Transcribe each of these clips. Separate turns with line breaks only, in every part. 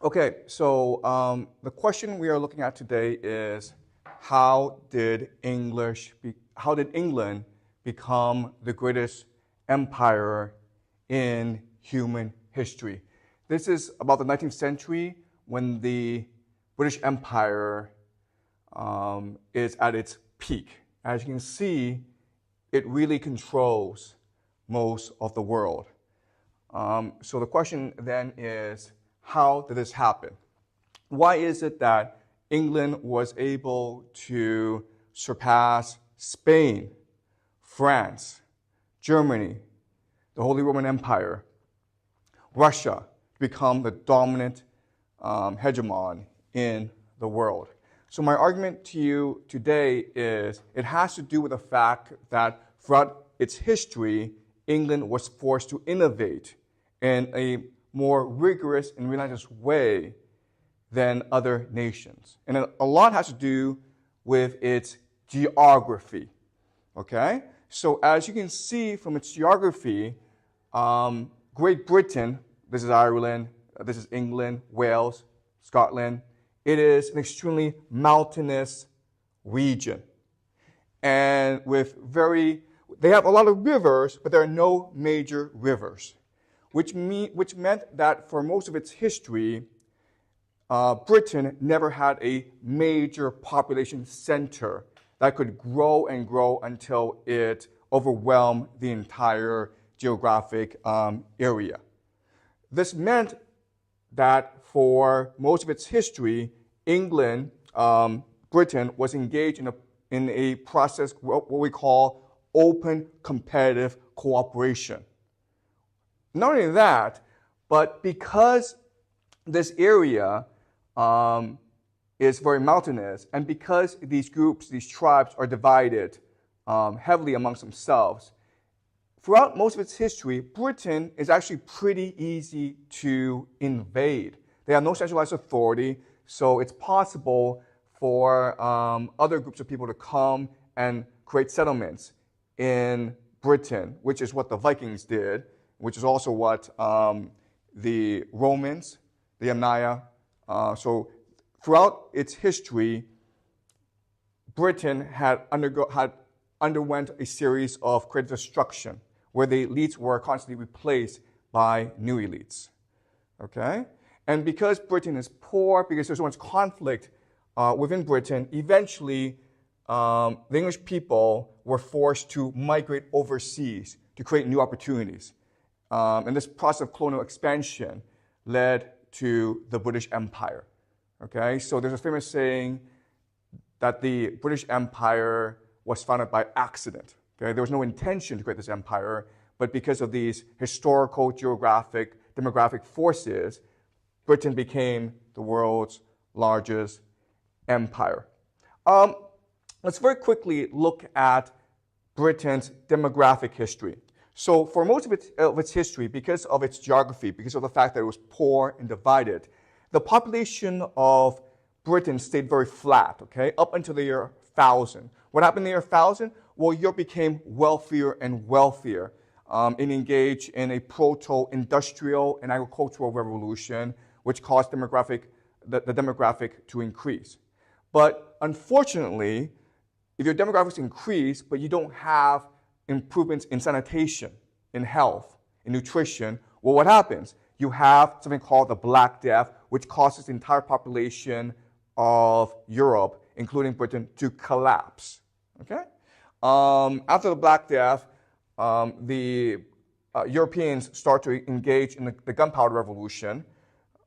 Okay, so the question we are looking at today is how did England become the greatest empire in human history? This is about the 19th century when the British Empire is at its peak. As you can see, it really controls most of the world. So the question then is, how did this happen? Why is it that England was able to surpass Spain, France, Germany, the Holy Roman Empire, Russia, to become the dominant hegemon in the world? So my argument to you today is it has to do with the fact that throughout its history, England was forced to innovate in a more rigorous and relentless way than other nations. And a lot has to do with its geography, okay? So as you can see from its geography, Great Britain, this is Ireland, this is England, Wales, Scotland, it is an extremely mountainous region. And they have a lot of rivers, but there are no major rivers, which meant that for most of its history, Britain never had a major population center that could grow and grow until it overwhelmed the entire geographic area. This meant that for most of its history, Britain was engaged in a process, what we call open competitive cooperation. Not only that, but because this area is very mountainous, and because these groups, these tribes are divided heavily amongst themselves, throughout most of its history, Britain is actually pretty easy to invade. They have no centralized authority, so it's possible for other groups of people to come and create settlements in Britain, which is what the Vikings did, which is also what the Romans, the Yamnaya. So throughout its history, Britain had underwent a series of creative destruction, where the elites were constantly replaced by new elites. Okay? And because Britain is poor, because there's so much conflict within Britain, eventually the English people were forced to migrate overseas to create new opportunities. And this process of colonial expansion led to the British Empire. Okay? So there's a famous saying that the British Empire was founded by accident. Okay? There was no intention to create this empire, but because of these historical, geographic, demographic forces, Britain became the world's largest empire. Let's very quickly look at Britain's demographic history. So for most of its history, because of its geography, because of the fact that it was poor and divided, the population of Britain stayed very flat, okay, up until the year 1000. What happened in the year 1000? Well, Europe became wealthier and wealthier and engaged in a proto-industrial and agricultural revolution, which caused the demographic to increase. But unfortunately, if your demographics increase, but you don't have improvements in sanitation, in health, in nutrition, well, what happens? You have something called the Black Death, which causes the entire population of Europe, including Britain, to collapse. Okay? After the Black Death, the Europeans start to engage in the gunpowder revolution.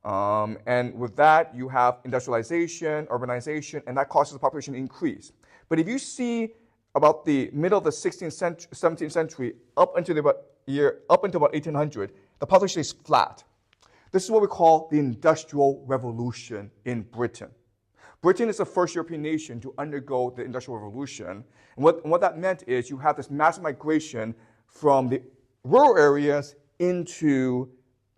And with that, you have industrialization, urbanization, and that causes the population to increase. But if you see about the middle of the 16th century, 17th century, up until about 1800, the population is flat. This is what we call the Industrial Revolution in Britain. Britain is the first European nation to undergo the Industrial Revolution. And what that meant is you have this massive migration from the rural areas into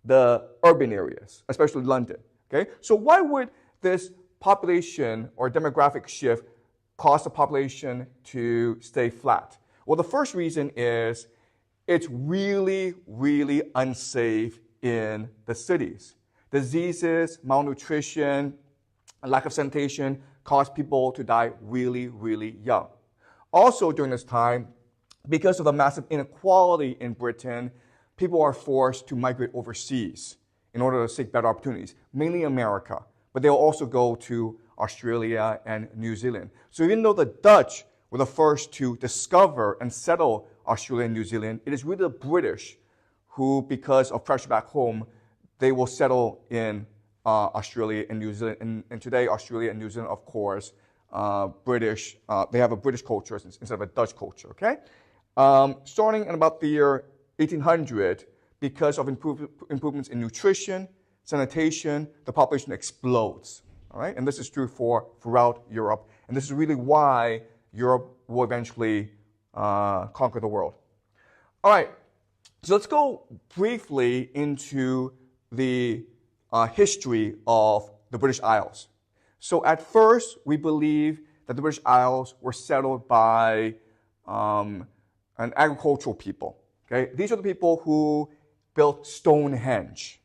the urban areas, especially London. Okay? So why would this population or demographic shift cause the population to stay flat? Well, the first reason is it's really, really unsafe in the cities. Diseases, malnutrition, and lack of sanitation caused people to die really, really young. Also during this time, because of the massive inequality in Britain, people are forced to migrate overseas in order to seek better opportunities, mainly America. But they'll also go to Australia and New Zealand. So even though the Dutch were the first to discover and settle Australia and New Zealand, it is really the British who, because of pressure back home, they will settle in Australia and New Zealand. And today, Australia and New Zealand, of course, they have a British culture instead of a Dutch culture, okay? Starting in about the year 1800, because of improvements in nutrition, sanitation, the population explodes, all right? And this is true throughout Europe. And this is really why Europe will eventually conquer the world. All right, so let's go briefly into the history of the British Isles. So at first, we believe that the British Isles were settled by an agricultural people. Okay? These are the people who built Stonehenge.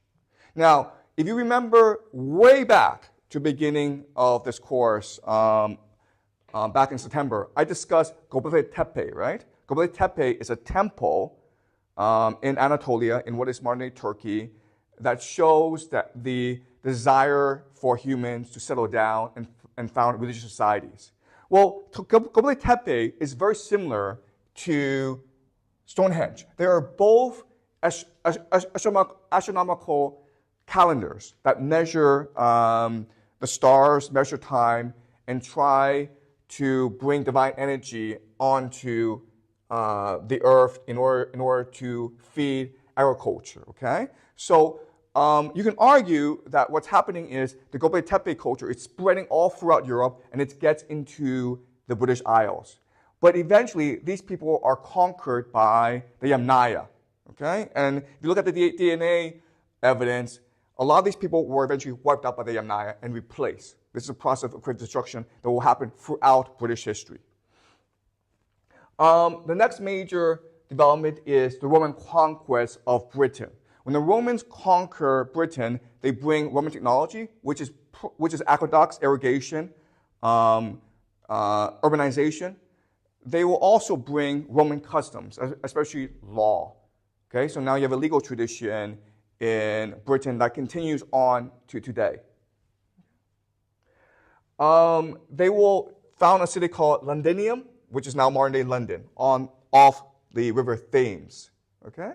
Now, if you remember way back to the beginning of this course, back in September, I discussed Göbekli Tepe, right? Göbekli Tepe is a temple in Anatolia, in what is modern-day Turkey, that shows that the desire for humans to settle down and found religious societies. Well, Göbekli Tepe is very similar to Stonehenge. They are both astronomical calendars that measure the stars, measure time, and try to bring divine energy onto the earth in order to feed agriculture, okay? So you can argue that what's happening is the Göbekli Tepe culture is spreading all throughout Europe, and it gets into the British Isles. But eventually, these people are conquered by the Yamnaya, okay? And if you look at the DNA evidence, a lot of these people were eventually wiped out by the Yamnaya and replaced. This is a process of creative destruction that will happen throughout British history. The next major development is the Roman conquest of Britain. When the Romans conquer Britain, they bring Roman technology, which is aqueducts, irrigation, urbanization. They will also bring Roman customs, especially law. Okay, so now you have a legal tradition in Britain that continues on to today. They will found a city called Londinium, which is now modern-day London, off the river Thames. Okay,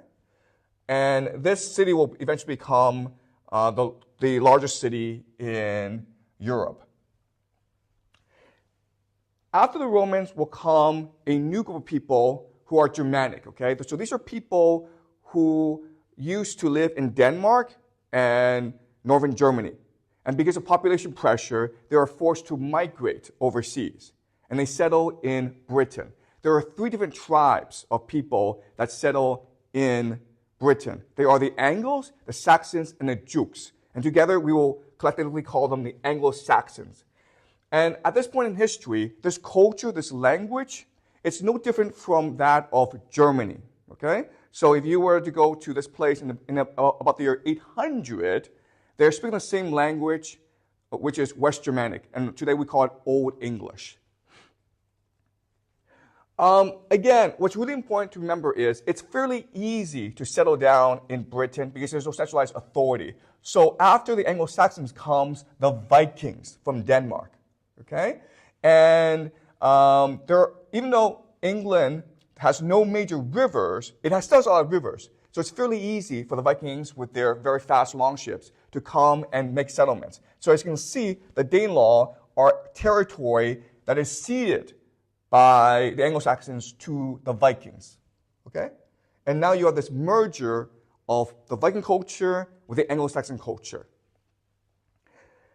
and this city will eventually become the largest city in Europe. After the Romans will come a new group of people who are Germanic. Okay, so these are people who used to live in Denmark and northern Germany. And because of population pressure, they are forced to migrate overseas. And they settle in Britain. There are 3 different tribes of people that settle in Britain. They are the Angles, the Saxons, and the Jutes. And together we will collectively call them the Anglo-Saxons. And at this point in history, this culture, this language, it's no different from that of Germany. Okay? So if you were to go to this place in about the year 800, they're speaking the same language, which is West Germanic. And today we call it Old English. Again, what's really important to remember is it's fairly easy to settle down in Britain because there's no centralized authority. So after the Anglo-Saxons comes the Vikings from Denmark. Okay? And even though England has no major rivers, it still has a lot of rivers. So it's fairly easy for the Vikings with their very fast longships to come and make settlements. So as you can see, the Danelaw are territory that is ceded by the Anglo-Saxons to the Vikings. Okay? And now you have this merger of the Viking culture with the Anglo-Saxon culture.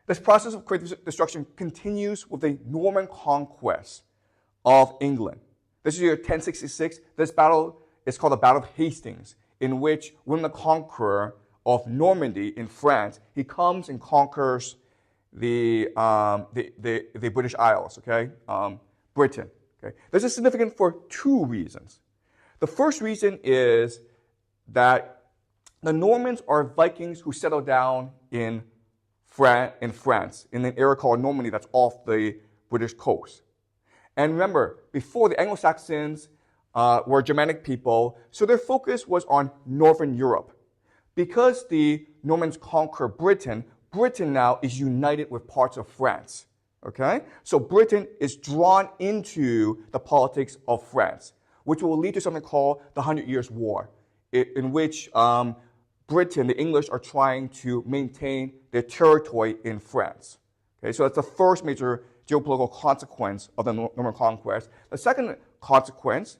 This process of creative destruction continues with the Norman conquest of England. This is year 1066. This battle is called the Battle of Hastings, in which William the Conqueror of Normandy in France, he comes and conquers the British Isles, okay? Britain. Okay? This is significant for 2 reasons. The first reason is that the Normans are Vikings who settled down in France, in an area called Normandy that's off the British coast. And remember, before the Anglo-Saxons were Germanic people, so their focus was on Northern Europe. Because the Normans conquered Britain, Britain now is united with parts of France. Okay? So Britain is drawn into the politics of France, which will lead to something called the 100 Years' War, in which Britain, the English, are trying to maintain their territory in France. Okay? So that's the first major geopolitical consequence of the Norman conquest. The second consequence,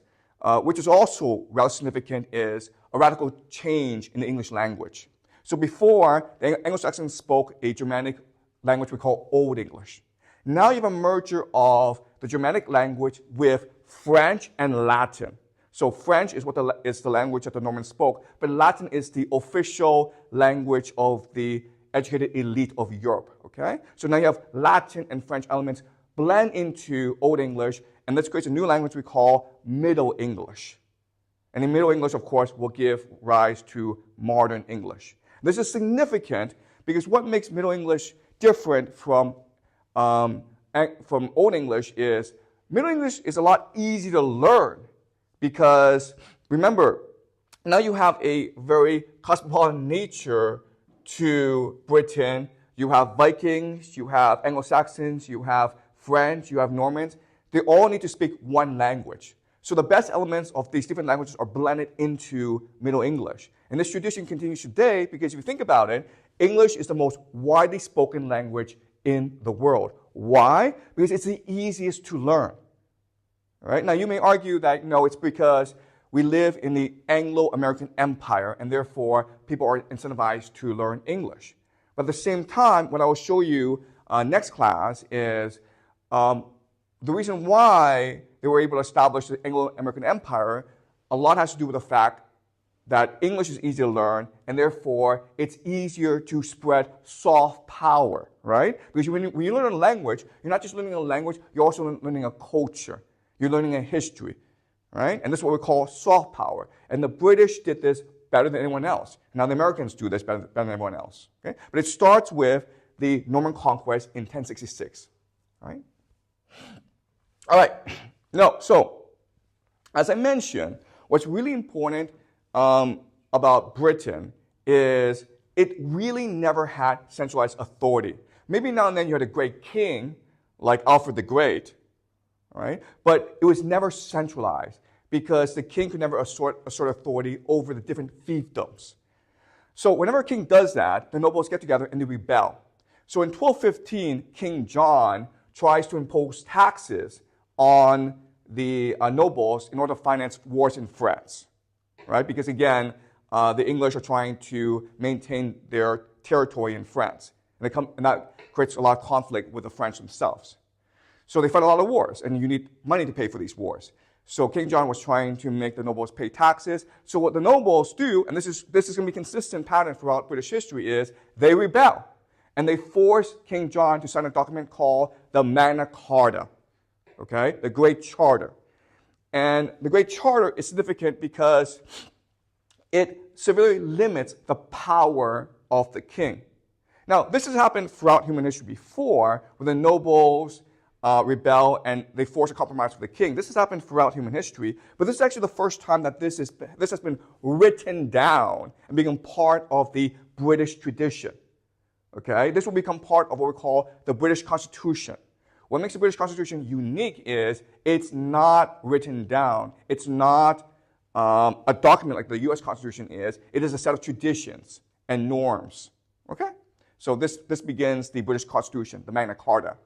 which is also rather significant, is a radical change in the English language. So before, the Anglo-Saxons spoke a Germanic language we call Old English. Now you have a merger of the Germanic language with French and Latin. So French is the language that the Normans spoke, but Latin is the official language of the educated elite of Europe. Okay? So now you have Latin and French elements blend into Old English, and this creates a new language we call Middle English. And in Middle English, of course, will give rise to Modern English. This is significant because what makes Middle English different from Old English is Middle English is a lot easier to learn because, remember, now you have a very cosmopolitan nature to Britain. You have Vikings, you have Anglo-Saxons, you have French, you have Normans. They all need to speak one language. So the best elements of these different languages are blended into Middle English. And this tradition continues today because if you think about it, English is the most widely spoken language in the world. Why? Because it's the easiest to learn. All right? Now you may argue that, no, it's because we live in the Anglo-American Empire and therefore people are incentivized to learn English. But at the same time, what I will show you next class is the reason why they were able to establish the Anglo-American Empire, a lot has to do with the fact that English is easy to learn, and therefore it's easier to spread soft power, right? Because when you learn a language, you're not just learning a language, you're also learning a culture. You're learning a history, right? And this is what we call soft power. And the British did this better than anyone else. Now the Americans do this better than everyone else, okay? But it starts with the Norman conquest in 1066, right? All right. No, so as I mentioned, what's really important about Britain is it really never had centralized authority. Maybe now and then you had a great king like Alfred the Great, right? But it was never centralized because the king could never assert authority over the different fiefdoms. So whenever a king does that, the nobles get together and they rebel. So in 1215, King John tries to impose taxes on the nobles in order to finance wars in France, right? Because again, the English are trying to maintain their territory in France. And that creates a lot of conflict with the French themselves. So they fight a lot of wars, and you need money to pay for these wars. So King John was trying to make the nobles pay taxes. So what the nobles do, and this is going to be a consistent pattern throughout British history, is they rebel. And they force King John to sign a document called the Magna Carta, okay, the Great Charter. And the Great Charter is significant because it severely limits the power of the king. Now, this has happened throughout human history before, where the nobles rebel and they force a compromise with the king. This has happened throughout human history, but this is actually the first time that this has been written down and become part of the British tradition. Okay? This will become part of what we call the British Constitution. What makes the British Constitution unique is it's not written down. It's not a document like the U.S. Constitution is. It is a set of traditions and norms. Okay? So this begins the British Constitution, the Magna Carta.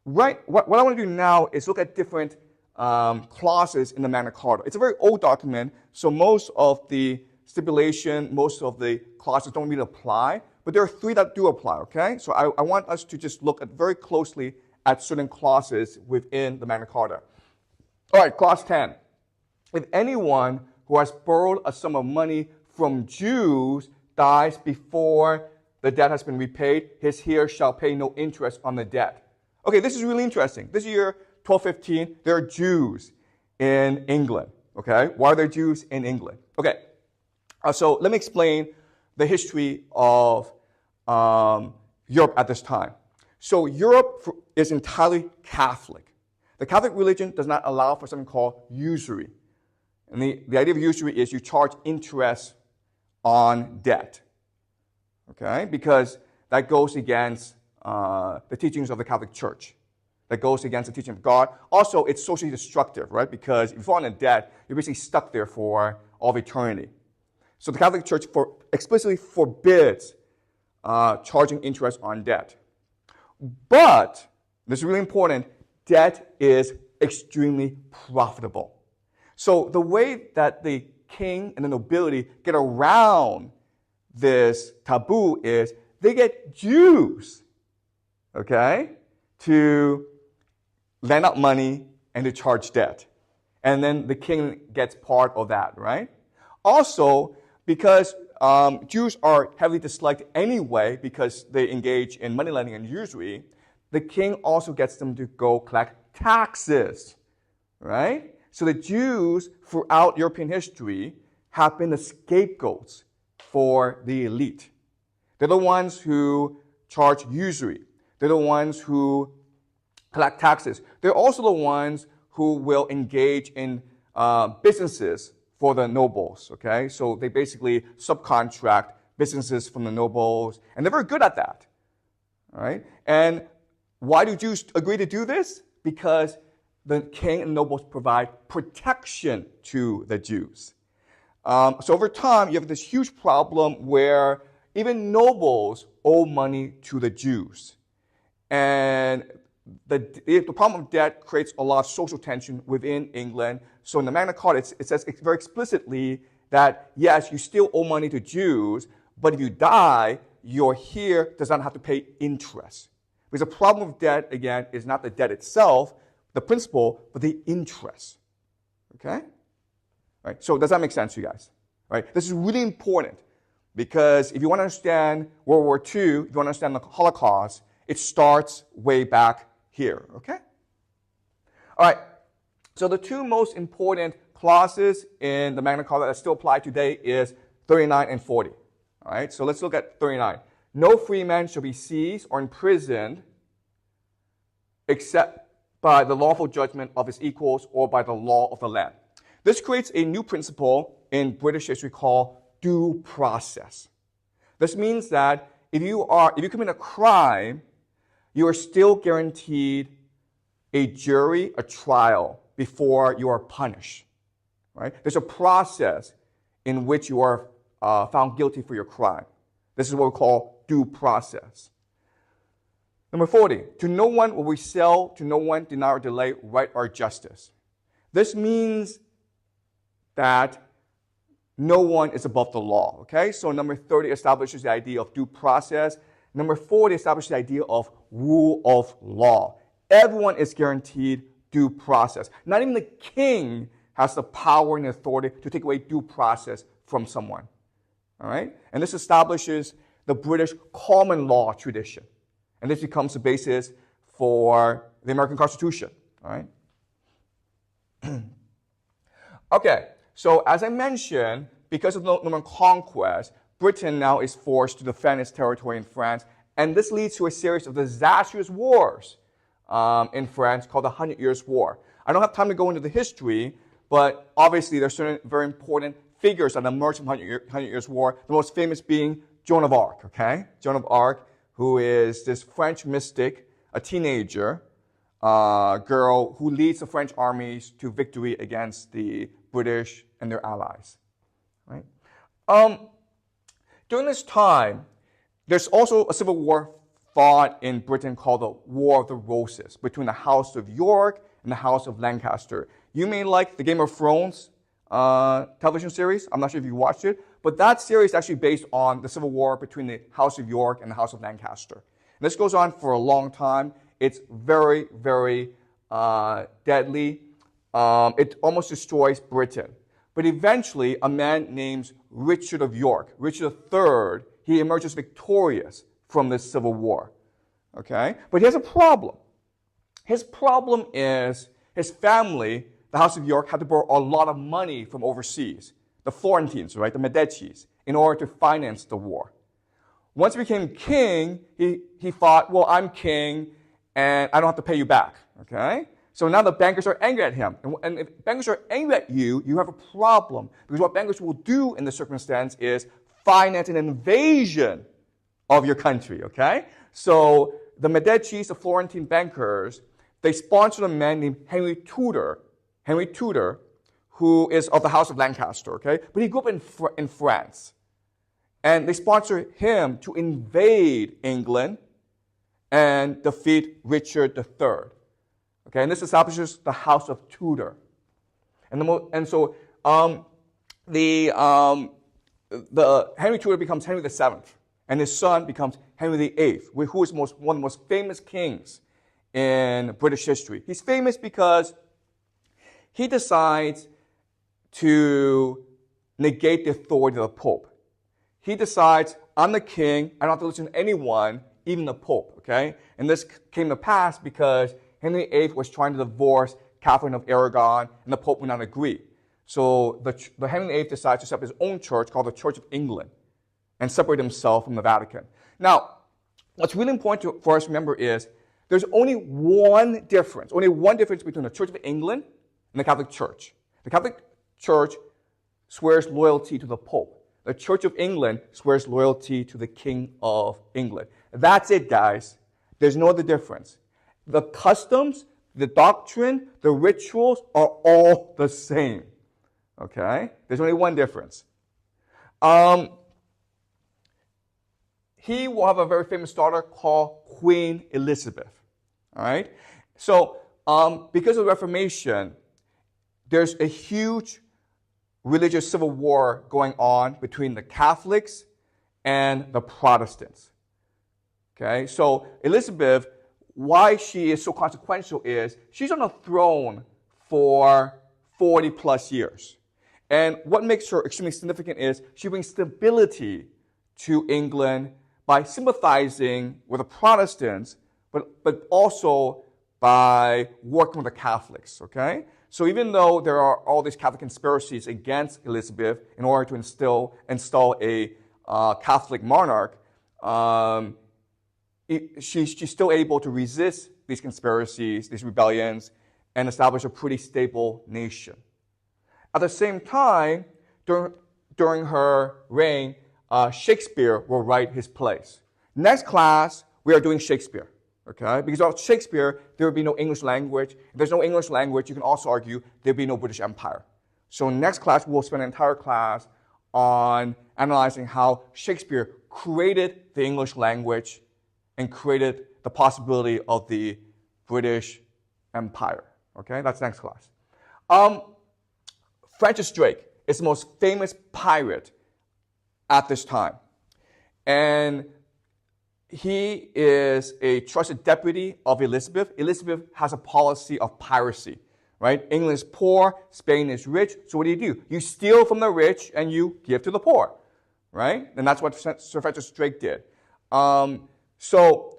Right. What I want to do now is look at different clauses in the Magna Carta. It's a very old document, so most of the stipulation, most of the clauses don't really apply, but there are three that do apply, okay? So I want us to just look at very closely at certain clauses within the Magna Carta. All right, clause 10. If anyone who has borrowed a sum of money from Jews dies before the debt has been repaid, he or she shall pay no interest on the debt. Okay, this is really interesting. This year, 1215, there are Jews in England, okay? Why are there Jews in England? Okay, so let me explain the history of Europe at this time. So Europe is entirely Catholic. The Catholic religion does not allow for something called usury. And the idea of usury is you charge interest on debt, okay? Because that goes against the teachings of the Catholic Church. That goes against the teaching of God. Also, it's socially destructive, right? Because if you fall into debt, you're basically stuck there for all of eternity. So the Catholic Church explicitly forbids charging interest on debt. But, this is really important, debt is extremely profitable. So the way that the king and the nobility get around this taboo is they get Jews, okay, to lend out money and to charge debt. And then the king gets part of that, right? Also, because Jews are heavily disliked anyway because they engage in money lending and usury, the king also gets them to go collect taxes, right? So the Jews throughout European history have been the scapegoats for the elite. They're the ones who charge usury. They're the ones who collect taxes. They're also the ones who will engage in businesses for the nobles, okay? So they basically subcontract businesses from the nobles, and they're very good at that, all right? And why do Jews agree to do this? Because the king and nobles provide protection to the Jews. So over time, you have this huge problem where even nobles owe money to the Jews. And the problem of debt creates a lot of social tension within England. So in the Magna Carta, it says very explicitly that, yes, you still owe money to Jews, but if you die, your heir does not have to pay interest. Because the problem of debt, again, is not the debt itself, the principal, but the interest. Okay? Right? So does that make sense to you guys? Right? This is really important because if you want to understand World War II, if you want to understand the Holocaust, it starts way back here. Okay? All right. So the two most important clauses in the Magna Carta that still apply today is 39 and 40. All right? So let's look at 39. No free man shall be seized or imprisoned except by the lawful judgment of his equals or by the law of the land. This creates a new principle in British history called due process. This means that if you commit a crime, you are still guaranteed a jury, a trial, before you are punished. Right? There's a process in which you are found guilty for your crime. This is what we call due process. Number 40, to no one will we sell, to no one deny or delay right or justice. This means that no one is above the law, okay? So number 30 establishes the idea of due process. Number 40 establishes the idea of rule of law. Everyone is guaranteed due process. Not even the king has the power and authority to take away due process from someone, all right? And this establishes the British common law tradition. And this becomes the basis for the American Constitution, all right? Okay, so as I mentioned, because of Norman conquest, Britain now is forced to defend its territory in France, and this leads to a series of disastrous wars in France called the 100 Years' War. I don't have time to go into the history, but obviously there's certain very important figures that emerged from the 100 Years' War, the most famous being Joan of Arc, okay? Joan of Arc, who is this French mystic, a teenager girl who leads the French armies to victory against the British and their allies. Right? During this time, there's also a civil war fought in Britain called the War of the Roses between the House of York and the House of Lancaster. You may like the Game of Thrones television series. I'm not sure if you watched it. But that series is actually based on the civil war between the House of York and the House of Lancaster. And this goes on for a long time. It's very, very deadly. It almost destroys Britain. But eventually, a man named Richard of York, Richard III, he emerges victorious from this civil war. Okay? But he has a problem. His problem is his family, the House of York, had to borrow a lot of money from overseas. The Florentines, right, the Medicis, in order to finance the war. Once he became king, he thought, well, I'm king, and I don't have to pay you back, okay? So now the bankers are angry at him. And if bankers are angry at you, you have a problem. Because what bankers will do in this circumstance is finance an invasion of your country, okay? So the Medicis, the Florentine bankers, they sponsored a man named Henry Tudor, who is of the House of Lancaster, okay? But he grew up in France. And they sponsored him to invade England and defeat Richard III. Okay, and this establishes the House of Tudor. So the Henry Tudor becomes Henry VII, and his son becomes Henry VIII, who is one of the most famous kings in British history. He's famous because he decides to negate the authority of the Pope. He decides, I'm the king, I don't have to listen to anyone, even the Pope, okay? And this came to pass because Henry VIII was trying to divorce Catherine of Aragon, and the Pope would not agree. So the Henry VIII decides to set up his own church called the Church of England and separate himself from the Vatican. Now, what's really important for us to remember is there's only one difference between the Church of England and the Catholic Church. The Catholic Church swears loyalty to the Pope. The Church of England swears loyalty to the King of England. That's it, guys. There's no other difference. The customs, the doctrine, the rituals are all the same. Okay? There's only one difference. He will have a very famous daughter called Queen Elizabeth. All right? So, because of the Reformation, there's a huge religious civil war going on between the Catholics and the Protestants. Okay? So, Elizabeth, why she is so consequential is she's on the throne for 40 plus years. And what makes her extremely significant is she brings stability to England by sympathizing with the Protestants, but also by working with the Catholics, okay? So even though there are all these Catholic conspiracies against Elizabeth in order to install a Catholic monarch, she's still able to resist these conspiracies, these rebellions, and establish a pretty stable nation. At the same time, during her reign, Shakespeare will write his plays. Next class, we are doing Shakespeare, okay? Because without Shakespeare, there would be no English language. If there's no English language, you can also argue there'd be no British Empire. So next class, we'll spend an entire class on analyzing how Shakespeare created the English language and created the possibility of the British Empire. Okay, that's next class. Francis Drake is the most famous pirate at this time. And he is a trusted deputy of Elizabeth. Elizabeth has a policy of piracy, right? England is poor, Spain is rich. So what do? You steal from the rich and you give to the poor, right? And that's what Sir Francis Drake did. So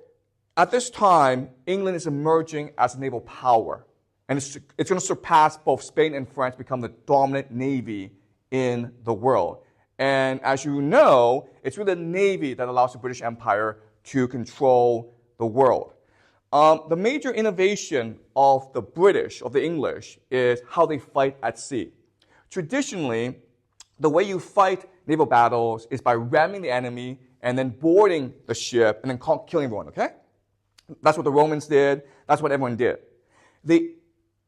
at this time, England is emerging as a naval power. And it's going to surpass both Spain and France, become the dominant navy in the world. And as you know, it's really the navy that allows the British Empire to control the world. The major innovation of the British, of the English, is how they fight at sea. Traditionally, the way you fight naval battles is by ramming the enemy and then boarding the ship and then killing everyone, okay? That's what the Romans did. That's what everyone did. The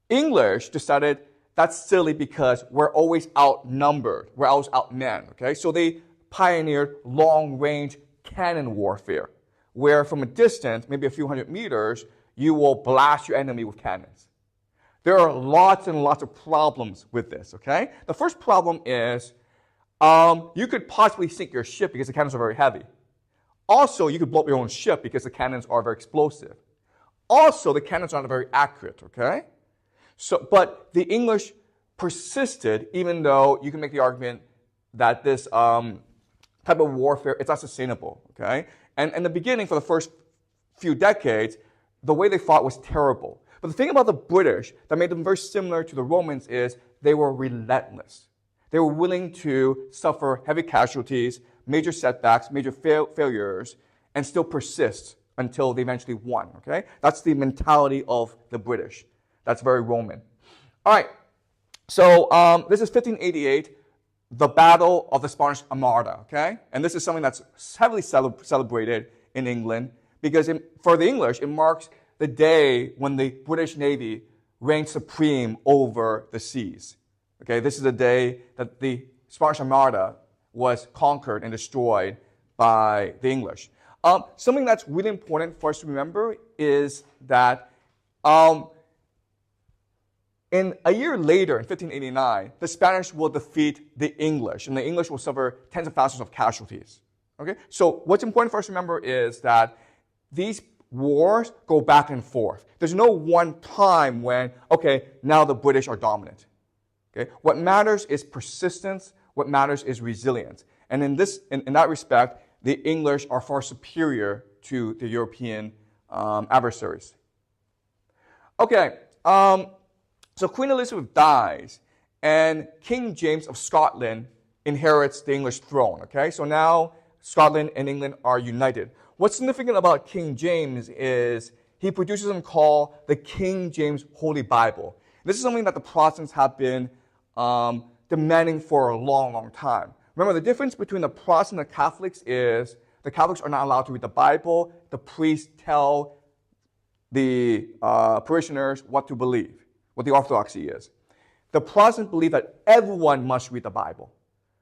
English decided that's silly because we're always outnumbered. We're always outmanned, okay? So they pioneered long-range cannon warfare, where from a distance, maybe a few hundred meters, you will blast your enemy with cannons. There are lots and lots of problems with this, okay? The first problem is you could possibly sink your ship because the cannons are very heavy. Also, you could blow up your own ship because the cannons are very explosive. Also, the cannons are not very accurate, okay? So, but the English persisted, even though you can make the argument that this type of warfare is not sustainable, okay? And in the beginning, for the first few decades, the way they fought was terrible. But the thing about the British that made them very similar to the Romans is they were relentless. They were willing to suffer heavy casualties, major setbacks, major failures, and still persist until they eventually won, okay? That's the mentality of the British. That's very Roman. All right, so this is 1588, the Battle of the Spanish Armada, okay? And this is something that's heavily celebrated in England because for the English, it marks the day when the British Navy reigned supreme over the seas. Okay, this is the day that the Spanish Armada was conquered and destroyed by the English. Something that's really important for us to remember is that in a year later, in 1589, the Spanish will defeat the English, and the English will suffer tens of thousands of casualties. Okay, so what's important for us to remember is that these wars go back and forth. There's no one time when, okay, now the British are dominant. Okay? What matters is persistence. What matters is resilience. And in that respect, the English are far superior to the European adversaries. Okay, so Queen Elizabeth dies, and King James of Scotland inherits the English throne. Okay, so now Scotland and England are united. What's significant about King James is he produces something called the King James Holy Bible. This is something that the Protestants have been demanding for a long, long time. Remember, the difference between the Protestants and the Catholics is the Catholics are not allowed to read the Bible. The priests tell the parishioners what to believe, what the orthodoxy is. The Protestants believe that everyone must read the Bible.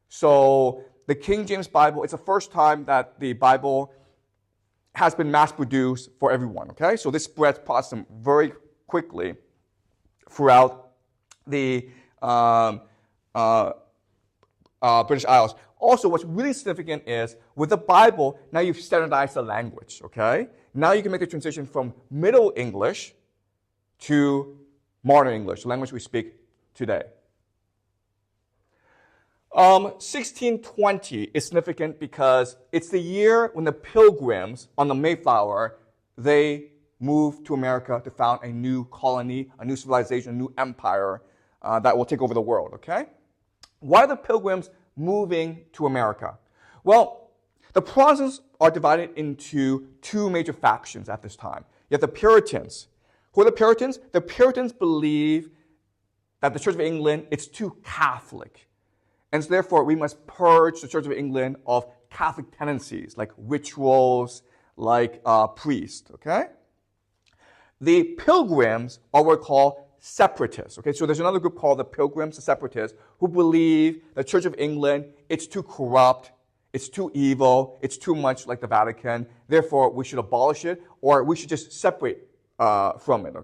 So the King James Bible, it's the first time that the Bible has been mass-produced for everyone, okay? So this spreads Protestantism very quickly throughout the British Isles. Also, what's really significant is, with the Bible, now you've standardized the language, okay? Now you can make the transition from Middle English to modern English, the language we speak today. 1620 is significant because it's the year when the Pilgrims on the Mayflower, they moved to America to found a new colony, a new civilization, a new empire that will take over the world, okay? Why are the Pilgrims moving to America? Well, the Protestants are divided into two major factions at this time. You have the Puritans. Who are the Puritans? The Puritans believe that the Church of England, it's too Catholic. And so therefore, we must purge the Church of England of Catholic tendencies, like rituals, like priests, okay? The Pilgrims are what we call separatists, okay? So there's another group called the Pilgrims, the separatists, who believe the Church of England, it's too corrupt, it's too evil, it's too much like the Vatican, therefore we should abolish it, or we should just separate from it.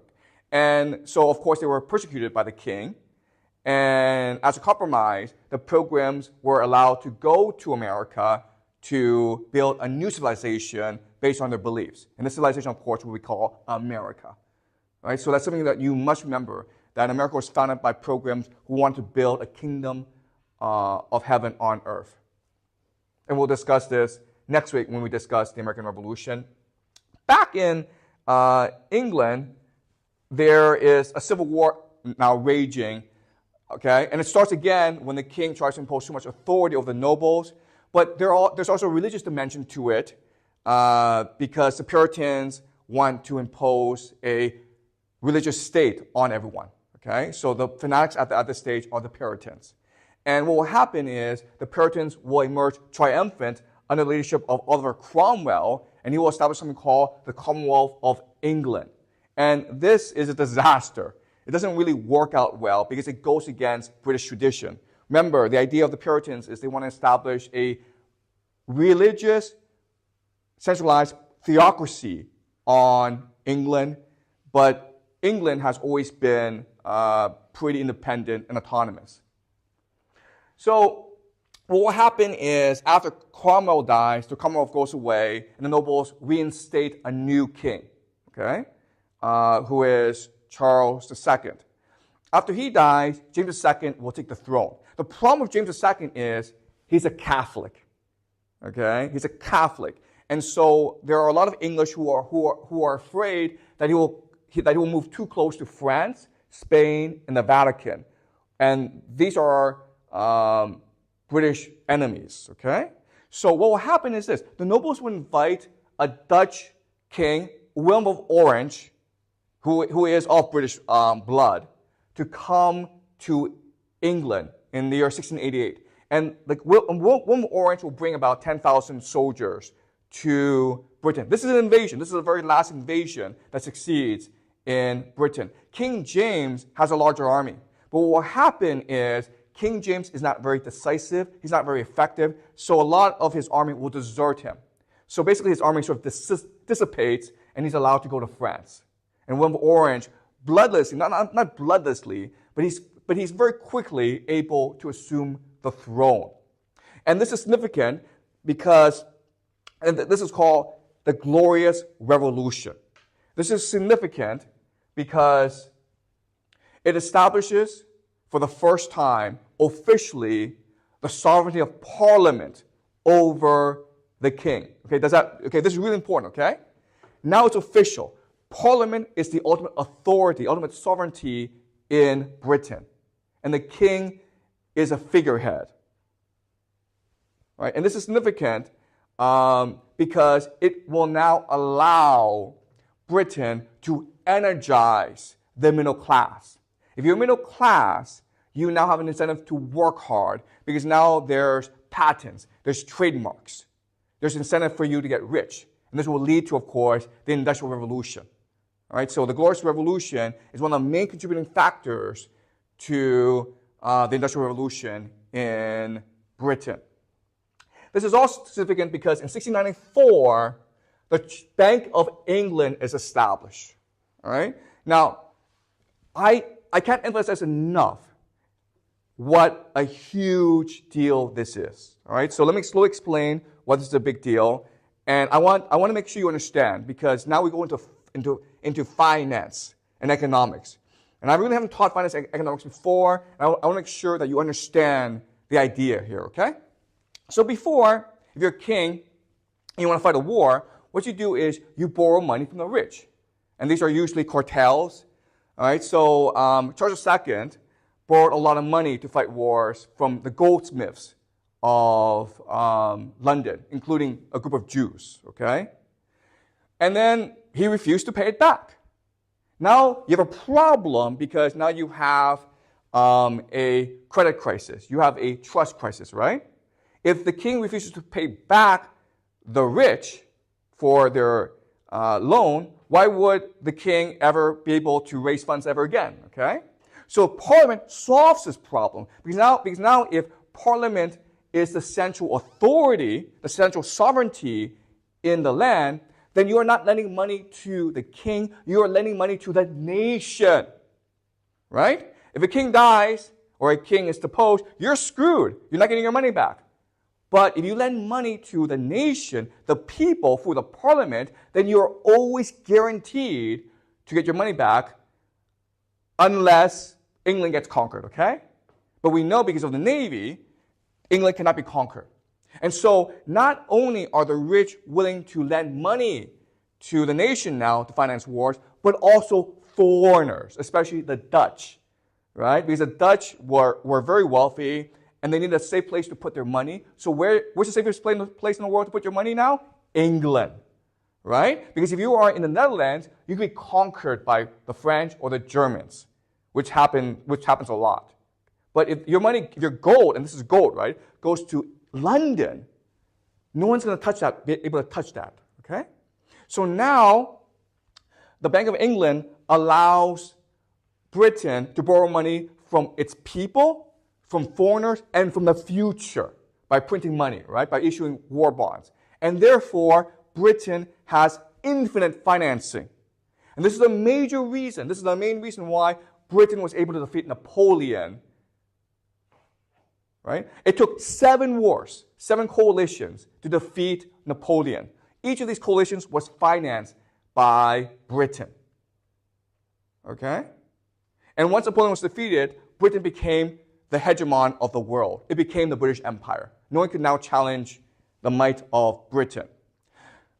And so, of course, they were persecuted by the king. And as a compromise, the Pilgrims were allowed to go to America to build a new civilization based on their beliefs. And this civilization, of course, what we call America. Right? So that's something that you must remember, that America was founded by Pilgrims who wanted to build a kingdom of heaven on earth. And we'll discuss this next week when we discuss the American Revolution. Back in England, there is a civil war now raging. Okay, and it starts again when the king tries to impose too much authority over the nobles. But there's also a religious dimension to it because the Puritans want to impose a religious state on everyone. Okay, so the fanatics at this stage are the Puritans. And what will happen is the Puritans will emerge triumphant under the leadership of Oliver Cromwell, and he will establish something called the Commonwealth of England. And this is a disaster. It doesn't really work out well because it goes against British tradition. Remember, the idea of the Puritans is they want to establish a religious, centralized theocracy on England, but England has always been pretty independent and autonomous. So what will happen is after Cromwell dies, the Commonwealth goes away, and the nobles reinstate a new king, okay, who is Charles II. After he dies, James II will take the throne. The problem with James II is he's a Catholic. Okay, he's a Catholic, and so there are a lot of English who are afraid that he will move too close to France, Spain, and the Vatican, and these are British enemies. Okay, So what will happen is this. The nobles will invite a Dutch king, William of Orange, who is of British blood, to come to England in the year 1688. And William of Orange will bring about 10,000 soldiers to Britain. This is an invasion. This is the very last invasion that succeeds in Britain. King James has a larger army. But what will happen is King James is not very decisive. He's not very effective. So a lot of his army will desert him. So basically his army sort of dissipates and he's allowed to go to France. And William of Orange, bloodlessly, not bloodlessly, but he's very quickly able to assume the throne. And this is significant because this is called the Glorious Revolution. This is significant because it establishes for the first time officially the sovereignty of Parliament over the king. Okay, this is really important, okay? Now it's official. Parliament is the ultimate authority, ultimate sovereignty in Britain. And the king is a figurehead. Right? And this is significant because it will now allow Britain to energize the middle class. If you're middle class, you now have an incentive to work hard because now there's patents, there's trademarks, there's incentive for you to get rich. And this will lead to, of course, the Industrial Revolution. All right, so the Glorious Revolution is one of the main contributing factors to the Industrial Revolution in Britain. This is also significant because in 1694, the Bank of England is established. All right? Now, I can't emphasize enough what a huge deal this is. All right? So let me slowly explain why this is a big deal. And I want to make sure you understand because now we go into finance and economics. And I really haven't taught finance and economics before. I want to make sure that you understand the idea here, okay? So before, if you're a king and you want to fight a war, what you do is you borrow money from the rich. And these are usually cartels. All right, so Charles II borrowed a lot of money to fight wars from the goldsmiths of London, including a group of Jews, okay? And then he refused to pay it back. Now you have a problem because now you have a credit crisis. You have a trust crisis, right? If the king refuses to pay back the rich for their loan, why would the king ever be able to raise funds ever again, okay? So Parliament solves this problem because now if Parliament is the central authority, the central sovereignty in the land, then you are not lending money to the king, you are lending money to the nation, right? If a king dies or a king is deposed, you're screwed. You're not getting your money back. But if you lend money to the nation, the people, through the parliament, then you're always guaranteed to get your money back unless England gets conquered, okay? But we know because of the Navy, England cannot be conquered. And so not only are the rich willing to lend money to the nation now to finance wars, but also foreigners, especially the Dutch, right? Because the Dutch were very wealthy and they needed a safe place to put their money. So where's the safest place in the world to put your money now? England, right? Because if you are in the Netherlands, you can be conquered by the French or the Germans, which happens a lot. But if your money, if your gold, and this is gold, right, goes to London, no one's going to be able to touch that, okay? So now, the Bank of England allows Britain to borrow money from its people, from foreigners, and from the future by printing money, right, by issuing war bonds. And therefore, Britain has infinite financing. And this is a major reason, this is the main reason why Britain was able to defeat Napoleon. Right? It took 7 wars, 7 coalitions to defeat Napoleon. Each of these coalitions was financed by Britain. Okay? And once Napoleon was defeated, Britain became the hegemon of the world. It became the British Empire. No one could now challenge the might of Britain.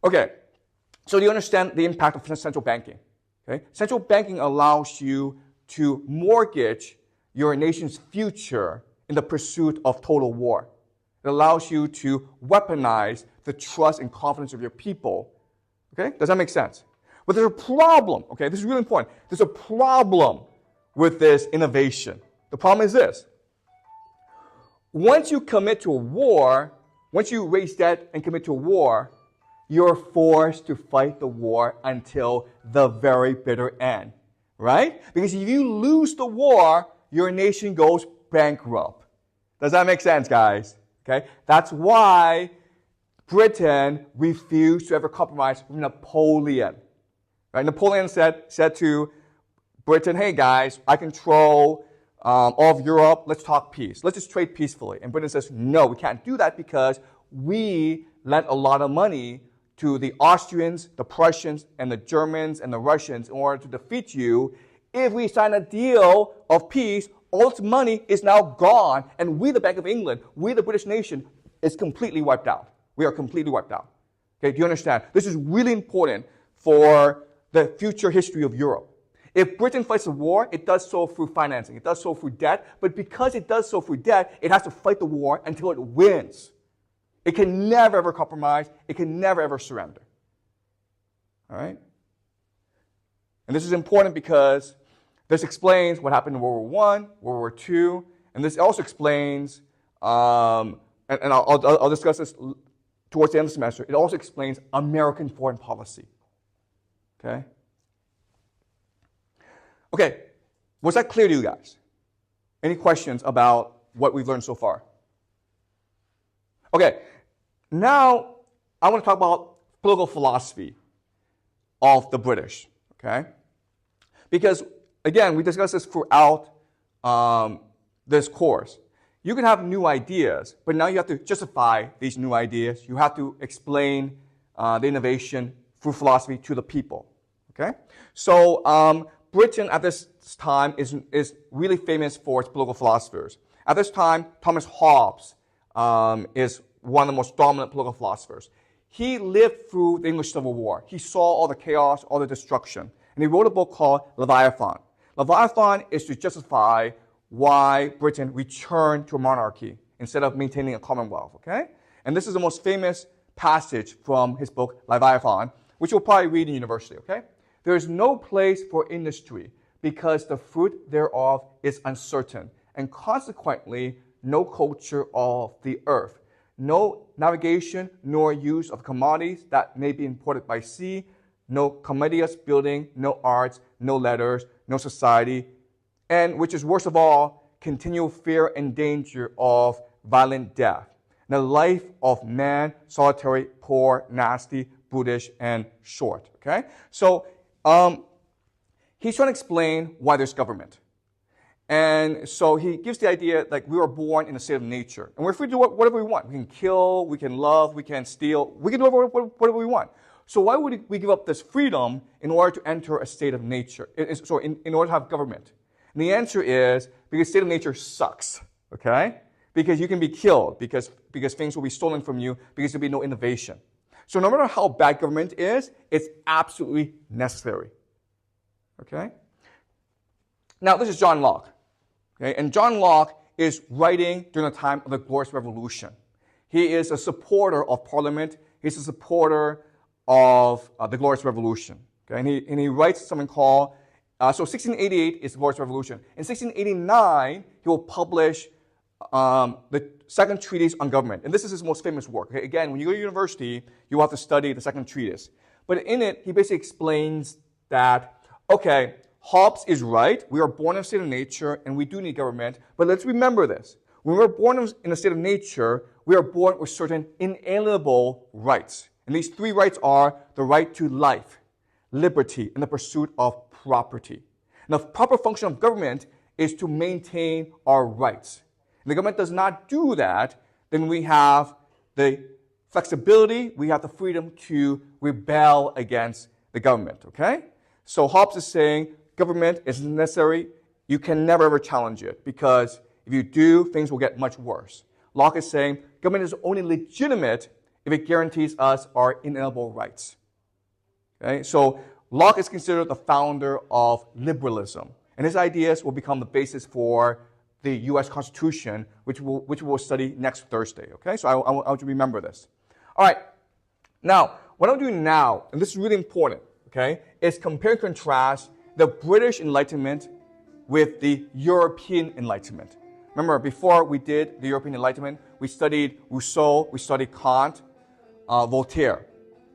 Okay, so do you understand the impact of central banking? Okay? Central banking allows you to mortgage your nation's future in the pursuit of total war. It allows you to weaponize the trust and confidence of your people. Okay? Does that make sense? But there's a problem, okay? This is really important. There's a problem with this innovation. The problem is this. Once you commit to a war, once you raise debt and commit to a war, you're forced to fight the war until the very bitter end, right? Because if you lose the war, your nation goes bankrupt. Does that make sense, guys? Okay? That's why Britain refused to ever compromise with Napoleon. Right? Napoleon said to Britain, hey guys, I control all of Europe. Let's talk peace. Let's just trade peacefully. And Britain says, no, we can't do that because we lent a lot of money to the Austrians, the Prussians, and the Germans, and the Russians in order to defeat you. If we sign a deal of peace, all this money is now gone, and we, the Bank of England, we, the British nation, is completely wiped out. We are completely wiped out. Okay, do you understand? This is really important for the future history of Europe. If Britain fights a war, it does so through financing. It does so through debt. But because it does so through debt, it has to fight the war until it wins. It can never, ever compromise. It can never, ever surrender. All right? And this is important because this explains what happened in World War I, World War II, and this also explains, and I'll discuss this towards the end of the semester, it also explains American foreign policy. Okay? Okay, was that clear to you guys? Any questions about what we've learned so far? Okay, now I want to talk about political philosophy of the British, okay? Because, again, we discussed this throughout this course. You can have new ideas, but now you have to justify these new ideas. You have to explain the innovation through philosophy to the people, okay? So Britain at this time is really famous for its political philosophers. At this time, Thomas Hobbes is one of the most dominant political philosophers. He lived through the English Civil War. He saw all the chaos, all the destruction. And he wrote a book called Leviathan. Leviathan is to justify why Britain returned to a monarchy instead of maintaining a commonwealth, okay? And this is the most famous passage from his book, Leviathan, which you'll probably read in university, okay? There is no place for industry because the fruit thereof is uncertain, and consequently, no culture of the earth, no navigation nor use of commodities that may be imported by sea, no commodious building, no arts, no letters, no society, and which is worst of all, continual fear and danger of violent death. The life of man, solitary, poor, nasty, brutish, and short. Okay? So he's trying to explain why there's government. And so he gives the idea like we were born in a state of nature. And we're free to do whatever we want. We can kill, we can love, we can steal, we can do whatever we want. So why would we give up this freedom in order to enter a state of nature? So in order to have government? And the answer is because state of nature sucks, okay? Because you can be killed, because things will be stolen from you, because there'll be no innovation. So no matter how bad government is, it's absolutely necessary, okay? Now, this is John Locke, okay? And John Locke is writing during the time of the Glorious Revolution. He is a supporter of Parliament. He's a supporter of the Glorious Revolution, okay? And he writes something called, so 1688 is the Glorious Revolution. In 1689, he will publish the Second Treatise on Government. And this is his most famous work. Okay? Again, when you go to university, you will have to study the Second Treatise. But in it, he basically explains that, okay, Hobbes is right. We are born in a state of nature, and we do need government. But let's remember this. When we're born in a state of nature, we are born with certain inalienable rights. And these three rights are the right to life, liberty, and the pursuit of property. And the proper function of government is to maintain our rights. And the government does not do that, then we have the flexibility, we have the freedom to rebel against the government, okay? So Hobbes is saying government is necessary. You can never ever challenge it because if you do, things will get much worse. Locke is saying government is only legitimate if it guarantees us our inalienable rights. Okay? So Locke is considered the founder of liberalism, and his ideas will become the basis for the U.S. Constitution, which we'll study next Thursday, okay? So I want you to remember this. All right, now, what I'm doing now, and this is really important, okay, is compare and contrast the British Enlightenment with the European Enlightenment. Remember, before we did the European Enlightenment, we studied Rousseau, we studied Kant, Voltaire,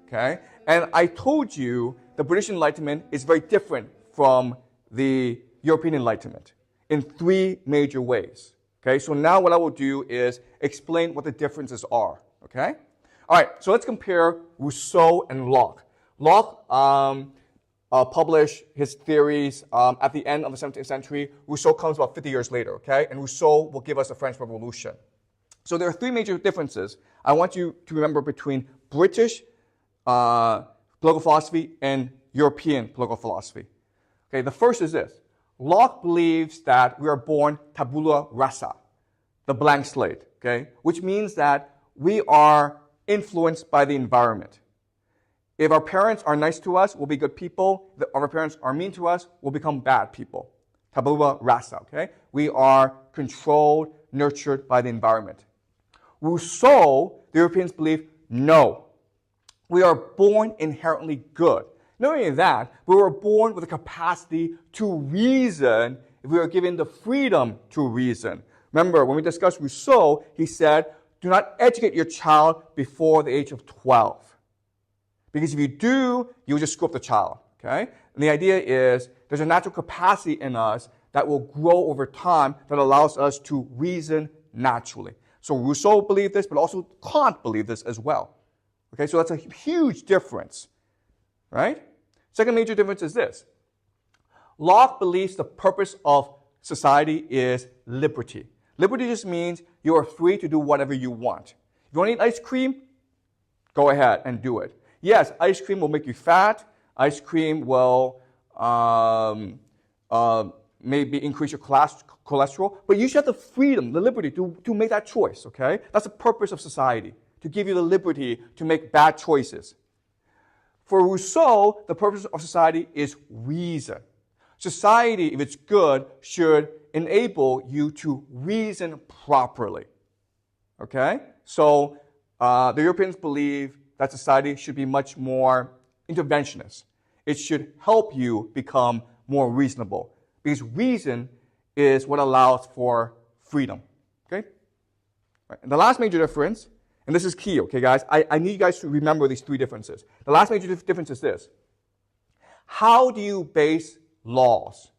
okay? And I told you the British Enlightenment is very different from the European Enlightenment in 3 major ways, okay? So now what I will do is explain what the differences are, okay? All right, so let's compare Rousseau and Locke. Locke published his theories at the end of the 17th century. Rousseau comes about 50 years later, okay? And Rousseau will give us the French Revolution. So there are 3 major differences I want you to remember between British political philosophy and European political philosophy. Okay, the first is this. Locke believes that we are born tabula rasa, the blank slate, okay? Which means that we are influenced by the environment. If our parents are nice to us, we'll be good people. If our parents are mean to us, we'll become bad people. Tabula rasa, okay? We are controlled, nurtured by the environment. Rousseau, the Europeans believe, no. We are born inherently good. Not only that, we were born with the capacity to reason if we are given the freedom to reason. Remember, when we discussed Rousseau, he said, do not educate your child before the age of 12. Because if you do, you'll just screw up the child, okay? And the idea is there's a natural capacity in us that will grow over time that allows us to reason naturally. So Rousseau believed this, but also Kant believed this as well. Okay, so that's a huge difference, right? Second major difference is this. Locke believes the purpose of society is liberty. Liberty just means you are free to do whatever you want. If you want to eat ice cream, go ahead and do it. Yes, ice cream will make you fat. Ice cream will maybe increase your cholesterol. But you should have the freedom, the liberty to make that choice, okay? That's the purpose of society, to give you the liberty to make bad choices. For Rousseau, the purpose of society is reason. Society, if it's good, should enable you to reason properly. Okay? So the Europeans believe that society should be much more interventionist. It should help you become more reasonable. Because reason is what allows for freedom. Okay? Right. And the last major difference, and this is key, okay, guys? I need you guys to remember these 3 differences. The last major difference is this. How do you base laws?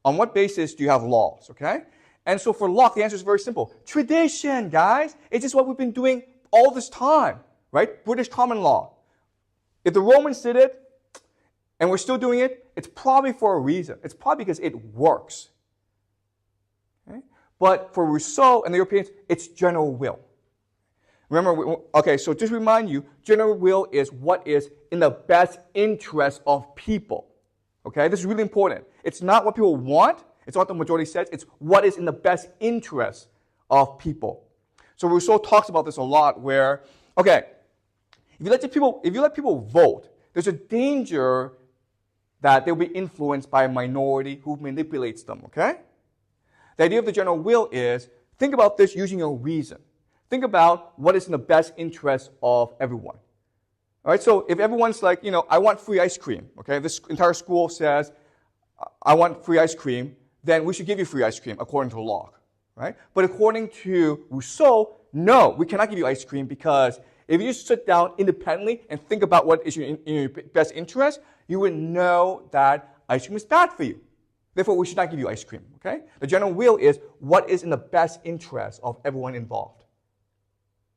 On what basis do you have laws, okay? And so for Locke, the answer is very simple. Tradition, guys. It's just what we've been doing all this time, right? British common law. If the Romans did it, and we're still doing it, it's probably for a reason. It's probably because it works. Okay? But for Rousseau and the Europeans, it's general will. Remember, okay, so just remind you, general will is what is in the best interest of people. Okay, this is really important. It's not what people want. It's not what the majority says. It's what is in the best interest of people. So Rousseau talks about this a lot where, okay, if you let people vote, there's a danger that they'll be influenced by a minority who manipulates them, okay? The idea of the general will is, think about this using your reason. Think about what is in the best interest of everyone. All right, so if everyone's like, I want free ice cream, okay? This entire school says, I want free ice cream, then we should give you free ice cream according to Locke, right? But according to Rousseau, no, we cannot give you ice cream because if you just sit down independently and think about what is in your best interest, you would know that ice cream is bad for you. Therefore, we should not give you ice cream, okay? The general will is what is in the best interest of everyone involved.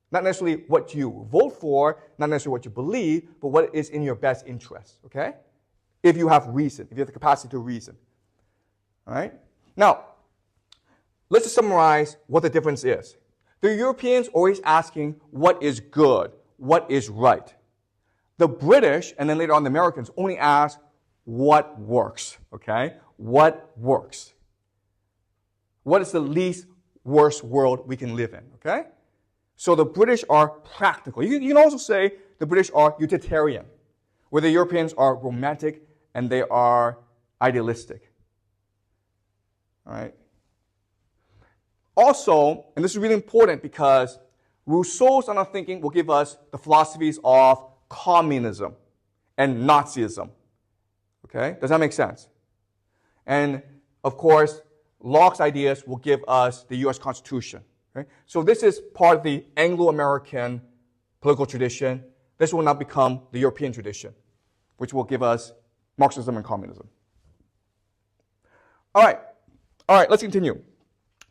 Not necessarily what you vote for, not necessarily what you believe, but what is in your best interest, okay? If you have reason, if you have the capacity to reason, all right? Now, let's just summarize what the difference is. The Europeans always asking what is good, what is right. The British, and then later on the Americans, only ask what works, okay? What works? What is the least worst world we can live in, okay? So the British are practical. You can also say the British are utilitarian, where the Europeans are romantic and they are idealistic. All right? Also, and this is really important because Rousseau's line of thinking will give us the philosophies of communism and Nazism. Okay? Does that make sense? And, of course, Locke's ideas will give us the U.S. Constitution. Okay? So this is part of the Anglo-American political tradition. This will now become the European tradition, which will give us Marxism and communism. All right, let's continue.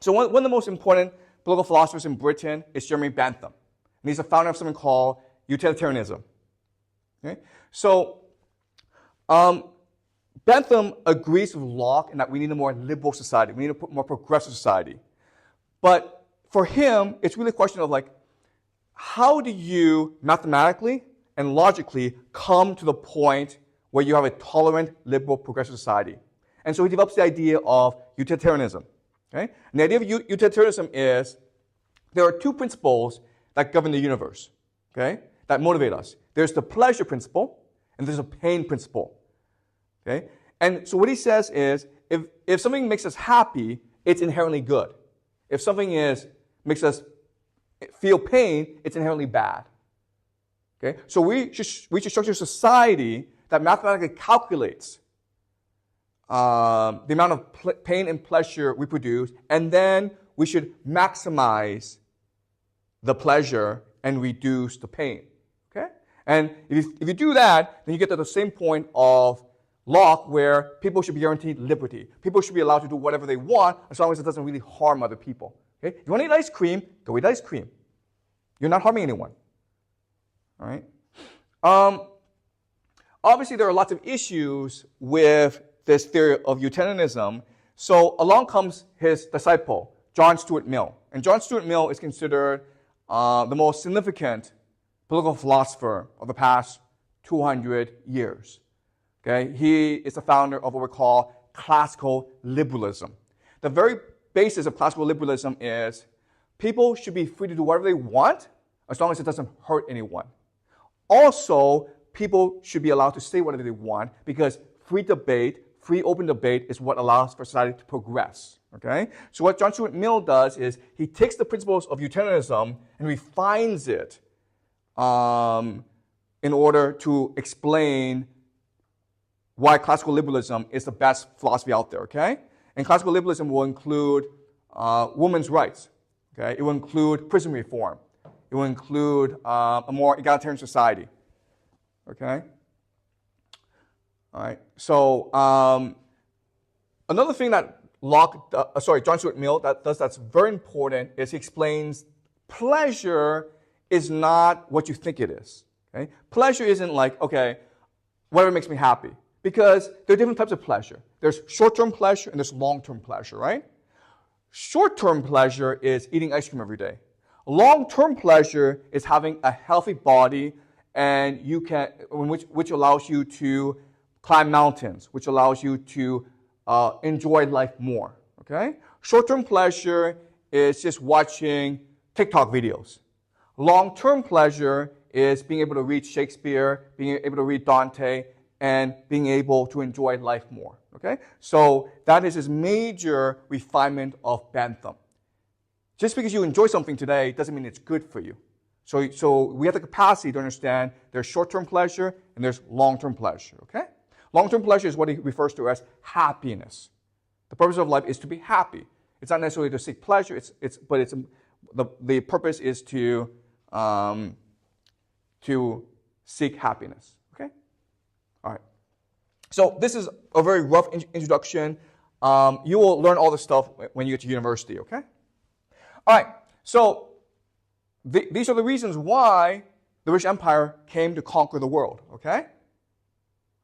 So one of the most important political philosophers in Britain is Jeremy Bentham. And he's the founder of something called utilitarianism. Okay? So Bentham agrees with Locke in that we need a more liberal society. We need a more progressive society. But for him, it's really a question of like, how do you mathematically and logically come to the point where you have a tolerant, liberal, progressive society? And so he develops the idea of utilitarianism. Okay? And the idea of utilitarianism is there are two principles that govern the universe, okay, that motivate us. There's the pleasure principle and there's a pain principle. Okay? And so what he says is if something makes us happy, it's inherently good. If something makes us feel pain, it's inherently bad. Okay? So we should structure a society that mathematically calculates the amount of pain and pleasure we produce, and then we should maximize the pleasure and reduce the pain. Okay? And if you do that, then you get to the same point of Locke where people should be guaranteed liberty. People should be allowed to do whatever they want as long as it doesn't really harm other people. Okay? If you want to eat ice cream, go eat ice cream. You're not harming anyone. All right? Obviously, there are lots of issues with this theory of utilitarianism. So along comes his disciple, John Stuart Mill. And John Stuart Mill is considered the most significant political philosopher of the past 200 years. Okay? He is the founder of what we call classical liberalism. The very basis of classical liberalism is people should be free to do whatever they want as long as it doesn't hurt anyone. Also, people should be allowed to say whatever they want because free debate, free open debate is what allows for society to progress. Okay? So what John Stuart Mill does is he takes the principles of utilitarianism and refines it in order to explain why classical liberalism is the best philosophy out there. Okay? And classical liberalism will include women's rights. Okay? It will include prison reform. It will include a more egalitarian society. Okay? All right. So another thing that John Stuart Mill that's very important is he explains pleasure is not what you think it is. Okay? Pleasure isn't like, okay, whatever makes me happy. Because there are different types of pleasure. There's short-term pleasure and there's long-term pleasure, right? Short-term pleasure is eating ice cream every day. Long-term pleasure is having a healthy body and which allows you to climb mountains, which allows you to enjoy life more. Okay? Short-term pleasure is just watching TikTok videos. Long-term pleasure is being able to read Shakespeare, being able to read Dante, and being able to enjoy life more. Okay? So that is his major refinement of Bentham. Just because you enjoy something today doesn't mean it's good for you. So we have the capacity to understand there's short-term pleasure and there's long-term pleasure. Okay? Long-term pleasure is what he refers to as happiness. The purpose of life is to be happy. It's not necessarily to seek pleasure. But the purpose is to seek happiness. Okay. All right. So this is a very rough introduction. You will learn all this stuff when you get to university. Okay. All right. So these are the reasons why the British Empire came to conquer the world. Okay.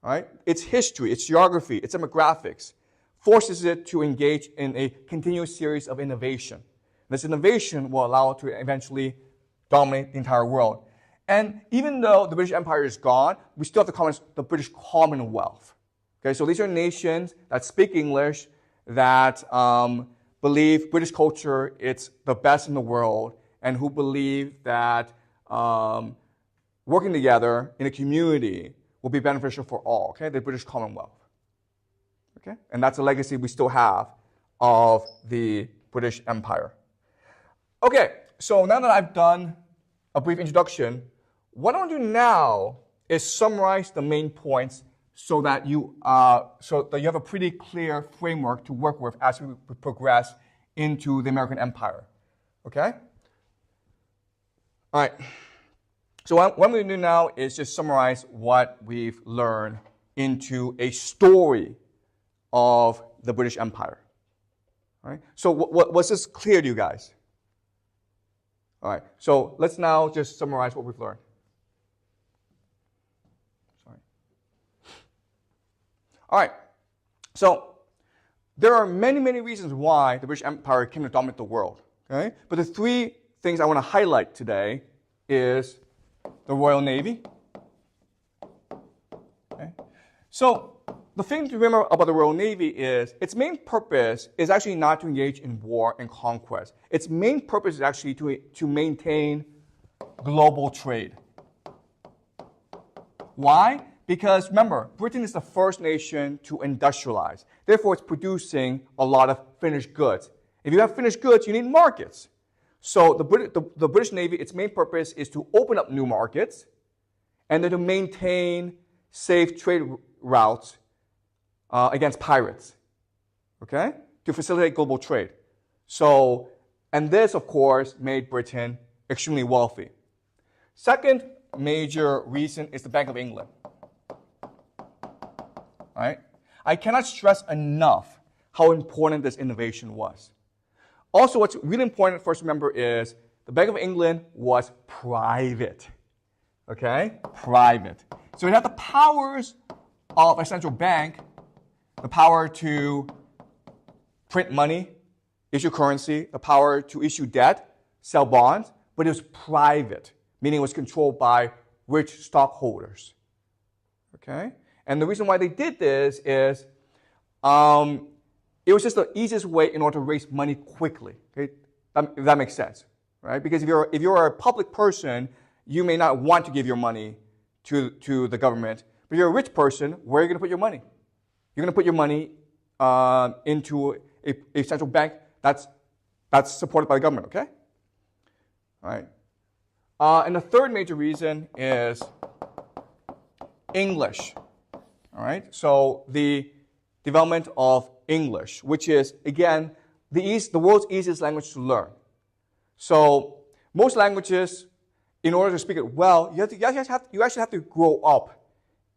All right? Its history, its geography, its demographics forces it to engage in a continuous series of innovation. This innovation will allow it to eventually dominate the entire world. And even though the British Empire is gone, we still have the British Commonwealth. Okay, so these are nations that speak English, that believe British culture it's the best in the world, and who believe that working together in a community will be beneficial for all, okay? The British Commonwealth, okay? And that's a legacy we still have of the British Empire. Okay, so now that I've done a brief introduction, what I want to do now is summarize the main points so that you have a pretty clear framework to work with as we progress into the American Empire. Okay? All right. So what I'm going to do now is just summarize what we've learned into a story of the British Empire. All right? So was this clear to you guys? All right. So let's now just summarize what we've learned. Sorry. All right. So there are many, many reasons why the British Empire came to dominate the world. Okay? But the three things I want to highlight today is the Royal Navy. Okay? So the thing to remember about the Royal Navy is its main purpose is actually not to engage in war and conquest. Its main purpose is actually to maintain global trade. Why? Because remember, Britain is the first nation to industrialize. Therefore, it's producing a lot of finished goods. If you have finished goods, you need markets. So the British Navy, its main purpose is to open up new markets and then to maintain safe trade routes against pirates, okay, to facilitate global trade. So, and this, of course, made Britain extremely wealthy. Second major reason is the Bank of England. All right? I cannot stress enough how important this innovation was. Also, what's really important for us to remember is the Bank of England was private. Okay? Private. So it had the powers of a central bank, the power to print money, issue currency, the power to issue debt, sell bonds, but it was private, meaning it was controlled by rich stockholders. Okay? And the reason why they did this is it was just the easiest way in order to raise money quickly. Okay? If that makes sense, right? Because if you're a public person, you may not want to give your money to the government. But if you're a rich person, where are you going to put your money? You're going to put your money into a central bank that's supported by the government, okay? All right. And the third major reason is English. All right. So the development of English, which is, again, the world's easiest language to learn. So most languages, in order to speak it well, you actually have to grow up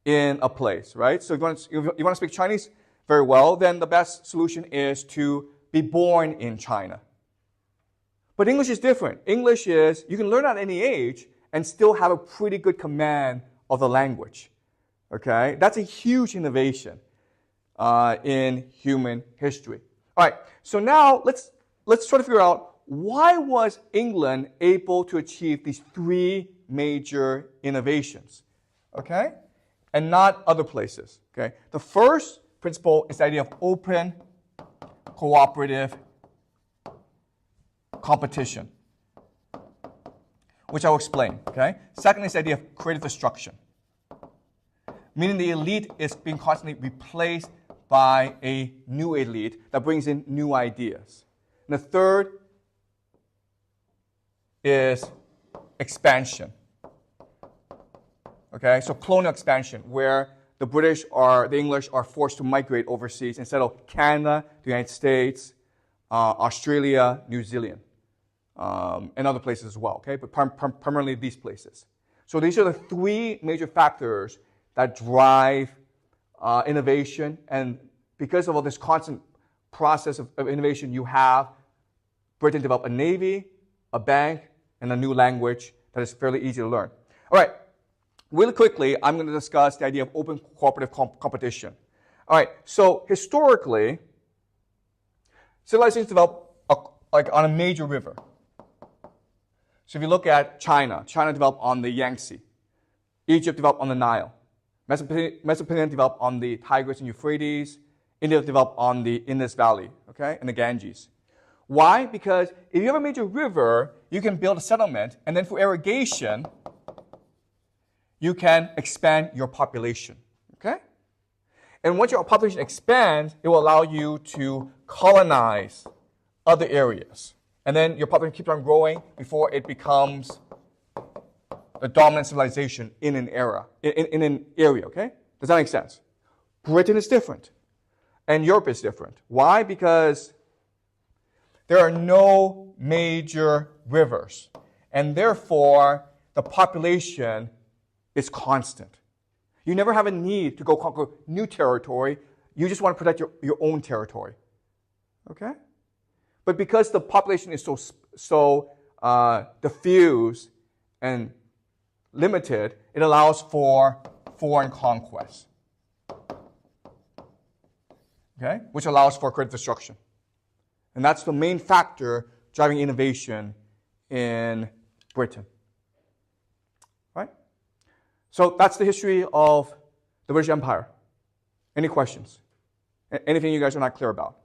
in a place, right? So if you want to speak Chinese very well, then the best solution is to be born in China. But English is different. English is, you can learn at any age and still have a pretty good command of the language. Okay? That's a huge innovation in human history. All right, so now let's try to figure out why was England able to achieve these three major innovations, okay? And not other places, okay? The first principle is the idea of open, cooperative competition, which I'll explain, okay? Second is the idea of creative destruction, meaning the elite is being constantly replaced by a new elite that brings in new ideas. And the third is expansion. Okay, so colonial expansion, where the English are forced to migrate overseas instead of Canada, the United States, Australia, New Zealand, and other places as well. Okay, but primarily these places. So these are the three major factors that drive innovation, and because of all this constant process of innovation, you have Britain develop a navy, a bank, and a new language that is fairly easy to learn. All right, really quickly, I'm going to discuss the idea of open cooperative competition. All right, so historically, civilizations developed on a major river. So if you look at China developed on the Yangtze. Egypt developed on the Nile. Mesopotamia developed on the Tigris and Euphrates. India developed on the Indus Valley, okay, and the Ganges. Why? Because if you have a major river, you can build a settlement, and then for irrigation, you can expand your population, okay? And once your population expands, it will allow you to colonize other areas, and then your population keeps on growing before it becomes the dominant civilization in an era, in an area, okay? Does that make sense? Britain is different, and Europe is different. Why? Because there are no major rivers, and therefore the population is constant. You never have a need to go conquer new territory. You just want to protect your own territory, okay? But because the population is so diffuse and limited, it allows for foreign conquest, okay? Which allows for great destruction. And that's the main factor driving innovation in Britain, right? So that's the history of the British Empire. Any questions? Anything you guys are not clear about?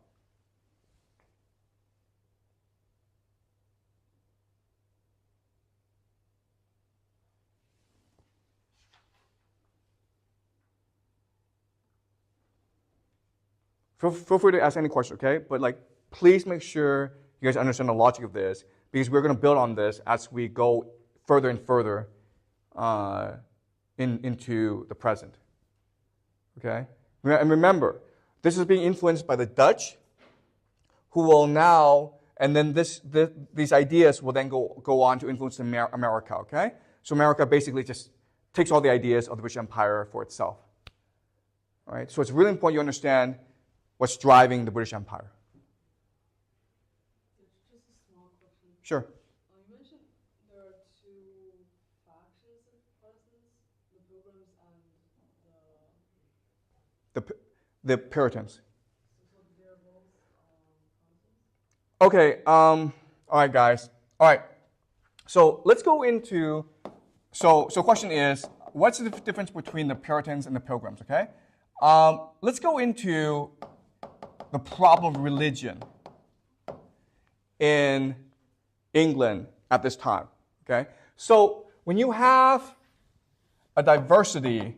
Feel free to ask any question, okay? But please make sure you guys understand the logic of this, because we're going to build on this as we go further and further into the present, okay? And remember, this is being influenced by the Dutch, who will now, and then these ideas will then go on to influence America, okay? So America basically just takes all the ideas of the British Empire for itself, all right? So it's really important you understand what's driving the British Empire.
Just a small question.
Sure.
You mentioned there are two factions of Protestants, the Pilgrims and
The Puritans.
so they're both Protestants?
Okay, all right, guys. All right, so let's go into, so question is, what's the difference between the Puritans and the Pilgrims, okay? Let's go into the problem of religion in England at this time, okay? So when you have a diversity,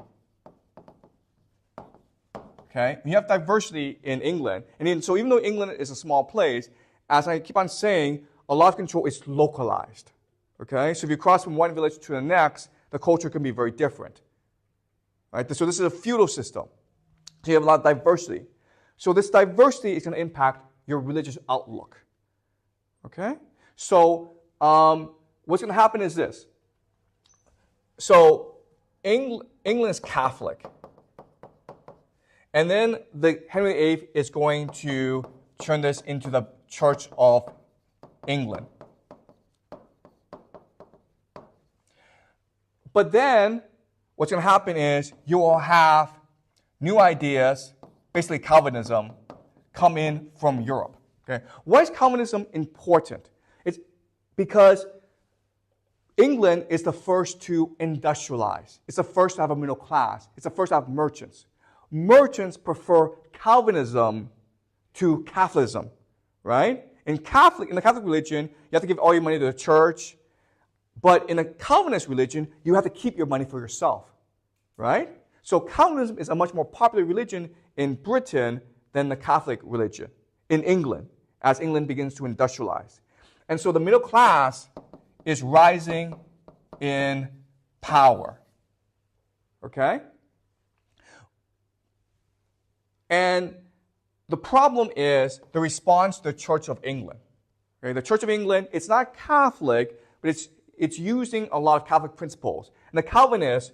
okay, when you have diversity in England, so even though England is a small place, as I keep on saying, a lot of control is localized, okay? So if you cross from one village to the next, the culture can be very different, right? So this is a feudal system. So you have a lot of diversity. So this diversity is going to impact your religious outlook, okay? So what's going to happen is this. So England is Catholic. And then Henry VIII is going to turn this into the Church of England. But then what's going to happen is you will have new ideas, basically Calvinism, come in from Europe. Okay? Why is Calvinism important? It's because England is the first to industrialize. It's the first to have a middle class. It's the first to have merchants. Merchants prefer Calvinism to Catholicism, right? In the Catholic religion, you have to give all your money to the church. But in a Calvinist religion, you have to keep your money for yourself, right? So Calvinism is a much more popular religion in Britain than the Catholic religion in England, as England begins to industrialize. And so the middle class is rising in power, okay? And the problem is the response to the Church of England. Okay? The Church of England, it's not Catholic, but it's using a lot of Catholic principles. And the Calvinists,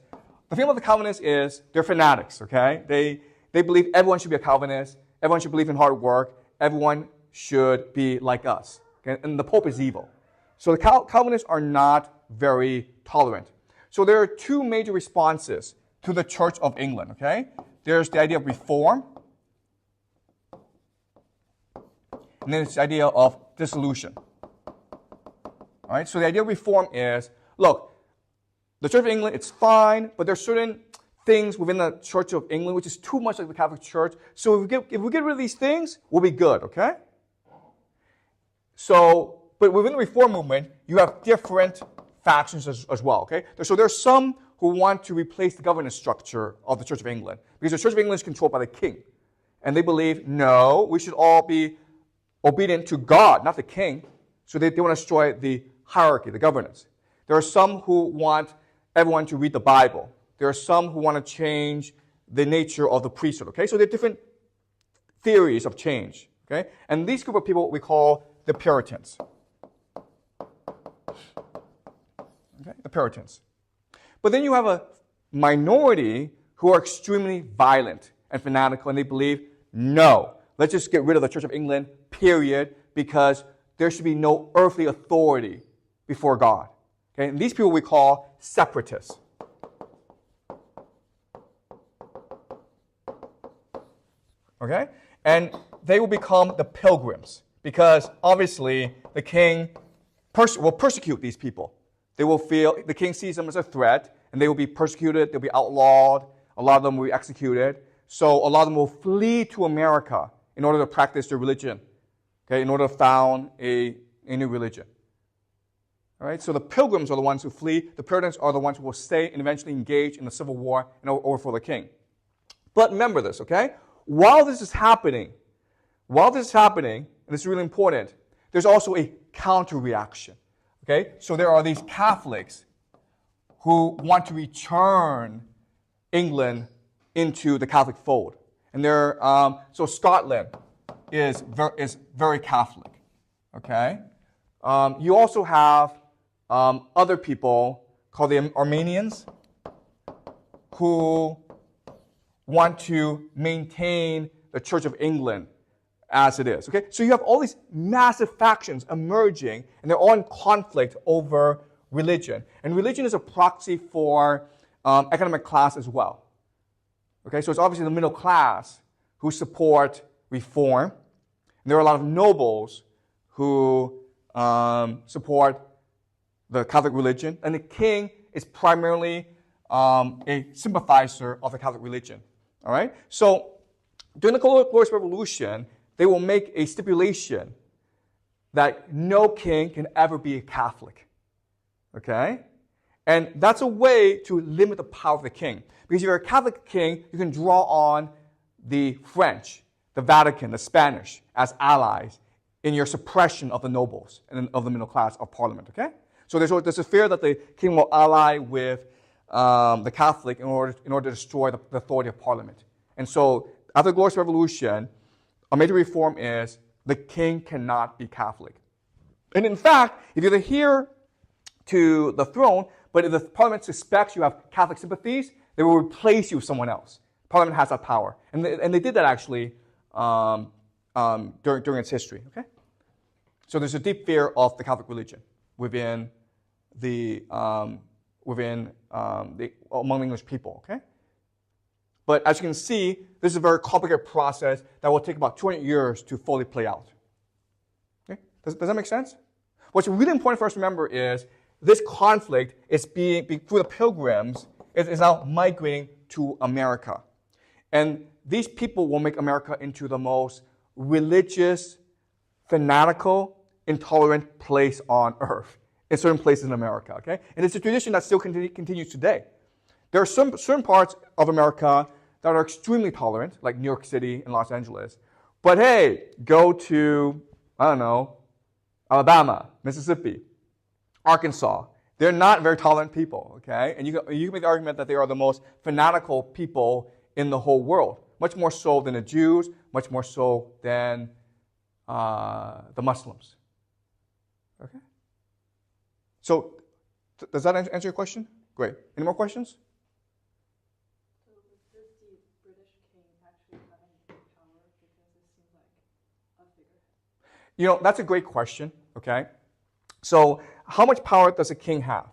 the thing about the Calvinists is they're fanatics, okay? They believe everyone should be a Calvinist, everyone should believe in hard work, everyone should be like us. Okay? And the Pope is evil. So the Calvinists are not very tolerant. So there are two major responses to the Church of England, okay? There's the idea of reform, and then it's the idea of dissolution. All right, so the idea of reform is, look, the Church of England, it's fine, but there's certain things within the Church of England which is too much like the Catholic Church. So if we get rid of these things, we'll be good, okay? So, but within the reform movement, you have different factions as well, okay? So there's some who want to replace the governance structure of the Church of England because the Church of England is controlled by the king. And they believe, no, we should all be obedient to God, not the king. So they want to destroy the hierarchy, the governance. There are some who want everyone to read the Bible. There are some who want to change the nature of the priesthood, okay? So there are different theories of change, okay? And these group of people we call the Puritans. Okay, the Puritans. But then you have a minority who are extremely violent and fanatical, and they believe, no, let's just get rid of the Church of England, period, because there should be no earthly authority before God. Okay? And these people we call separatists. Okay? And they will become the pilgrims, because obviously the king will persecute these people. They will feel, the king sees them as a threat, and they will be persecuted, they'll be outlawed, a lot of them will be executed. So a lot of them will flee to America in order to practice their religion, okay, in order to found a new religion. All right, so the pilgrims are the ones who flee. The Puritans are the ones who will stay and eventually engage in the civil war and overthrow the king. But remember this, okay? While this is happening, and this is really important, there's also a counter-reaction, okay? So there are these Catholics who want to return England into the Catholic fold. And so Scotland is very Catholic, okay? You also have other people called the Armenians who want to maintain the Church of England as it is, okay? So you have all these massive factions emerging, and they're all in conflict over religion. And religion is a proxy for economic class as well. Okay, so it's obviously the middle class who support reform. And there are a lot of nobles who support the Catholic religion. And the king is primarily a sympathizer of the Catholic religion. All right? So during the Glorious Revolution, they will make a stipulation that no king can ever be a Catholic. Okay? And that's a way to limit the power of the king. Because if you're a Catholic king, you can draw on the French, the Vatican, the Spanish as allies in your suppression of the nobles and of the middle class of parliament, okay? So there's a fear that the king will ally with the Catholic in order to destroy the authority of parliament. And so after the Glorious Revolution, a major reform is the king cannot be Catholic. And in fact, if you're the heir to the throne, but if the parliament suspects you have Catholic sympathies, they will replace you with someone else. Parliament has that power. And they did that actually during its history. Okay? So there's a deep fear of the Catholic religion among the English people. Okay? But as you can see, this is a very complicated process that will take about 200 years to fully play out. Okay? Does that make sense? What's really important for us to remember is this conflict is being through the pilgrims is now migrating to America. And these people will make America into the most religious, fanatical, intolerant place on earth in certain places in America, okay? And it's a tradition that still continues today. There are certain parts of America that are extremely tolerant, like New York City and Los Angeles. But hey, go to, I don't know, Alabama, Mississippi, Arkansas. They're not very tolerant people, okay? And you can make the argument that they are the most fanatical people in the whole world, much more so than the Jews, much more so than the Muslims. Okay? So, does that answer your question? Great. Any more questions?
So does the British king actually have any power? Because it seems like a figurehead.
You know, that's a great question, okay? So, how much power does a king have?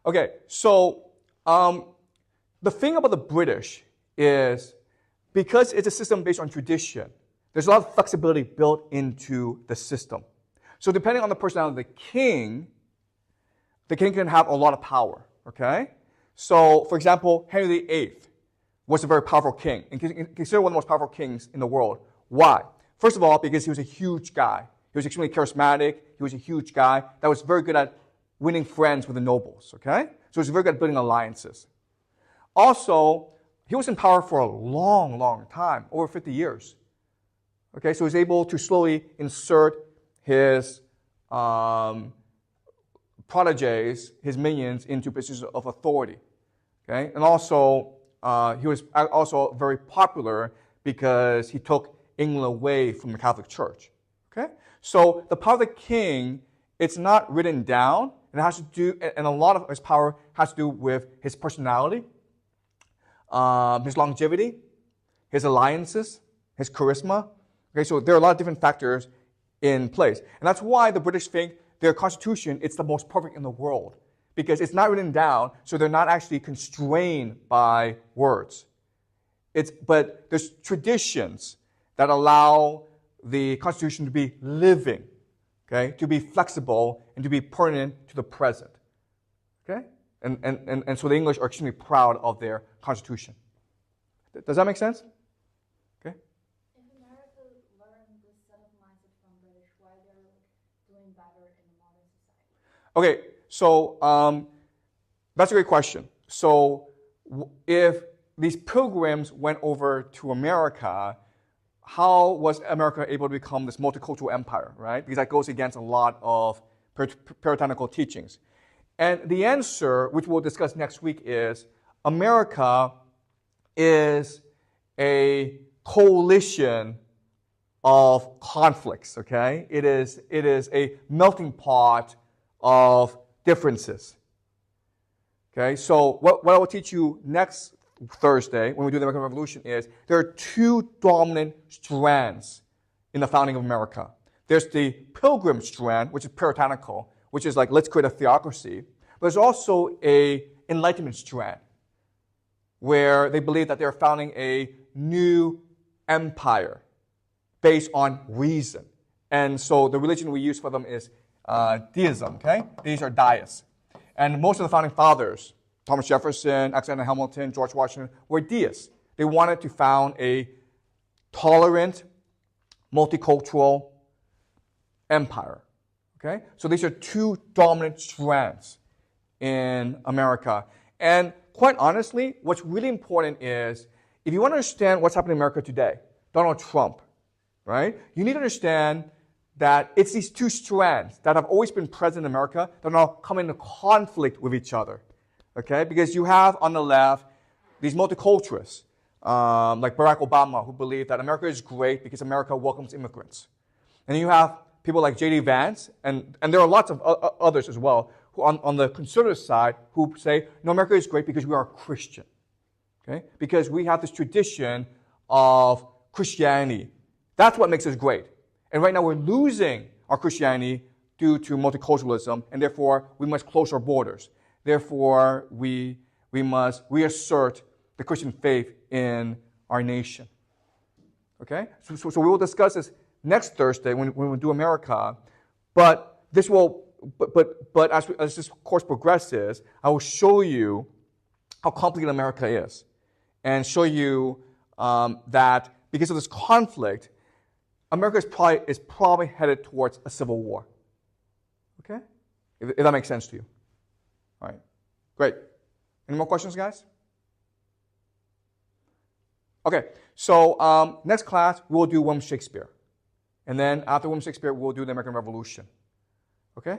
Okay, so the thing about the British is because it's a system based on tradition, there's a lot of flexibility built into the system. So depending on the personality of the king can have a lot of power, okay? So, for example, Henry VIII was a very powerful king, and considered one of the most powerful kings in the world. Why? First of all, because he was a huge guy. He was extremely charismatic. He was a huge guy that was very good at winning friends with the nobles, okay? So he was very good at building alliances. Also, he was in power for a long, long time, over 50 years. Okay, so he was able to slowly insert his proteges, his minions, into positions of authority. Okay, and also he was also very popular because he took England away from the Catholic Church. Okay, so the power of the king, it's not written down. It has to do, and a lot of his power has to do with his personality, his longevity, his alliances, his charisma. Okay, so there are a lot of different factors in place. And that's why the British think their constitution, it's the most perfect in the world. Because it's not written down, so they're not actually constrained by words. But there's traditions that allow the constitution to be living, okay, to be flexible, and to be pertinent to the present. Okay? And so the English are extremely proud of their constitution. Does that make sense? Okay?
If America learned this set of mindset from British, why they're doing better in the modern society?
Okay, so that's a great question. So if these pilgrims went over to America, how was America able to become this multicultural empire, right? Because that goes against a lot of puritanical teachings. And the answer, which we'll discuss next week, is America is a coalition of conflicts, okay? It is a melting pot of differences. Okay, so what I will teach you next Thursday when we do the American Revolution is there are two dominant strands in the founding of America. There's the Pilgrim strand, which is puritanical, which is like, let's create a theocracy. But there's also a Enlightenment strand, where they believe that they're founding a new empire based on reason. And so the religion we use for them is deism, okay? These are deists. And most of the founding fathers, Thomas Jefferson, Alexander Hamilton, George Washington, were deists. They wanted to found a tolerant, multicultural empire. Okay? So these are two dominant strands in America. And quite honestly, what's really important is, if you want to understand what's happening in America today, Donald Trump, right? You need to understand that it's these two strands that have always been present in America that are now coming into conflict with each other. Okay? Because you have on the left these multiculturalists, like Barack Obama, who believe that America is great because America welcomes immigrants. And then you have people like J.D. Vance, and there are lots of others as well, who on the conservative side, who say, no, America is great because we are Christian. Okay? Because we have this tradition of Christianity. That's what makes us great. And right now we're losing our Christianity due to multiculturalism, and therefore we must close our borders. Therefore, we must reassert the Christian faith in our nation. Okay? So we will discuss this next Thursday when we do America. But this will, but as this course progresses, I will show you how complicated America is, and show you that because of this conflict, America is probably headed towards a civil war. Okay? If that makes sense to you. All right. Great. Any more questions, guys? Okay. So next class, we will do William Shakespeare. And then after William Shakespeare, we'll do the American Revolution. Okay?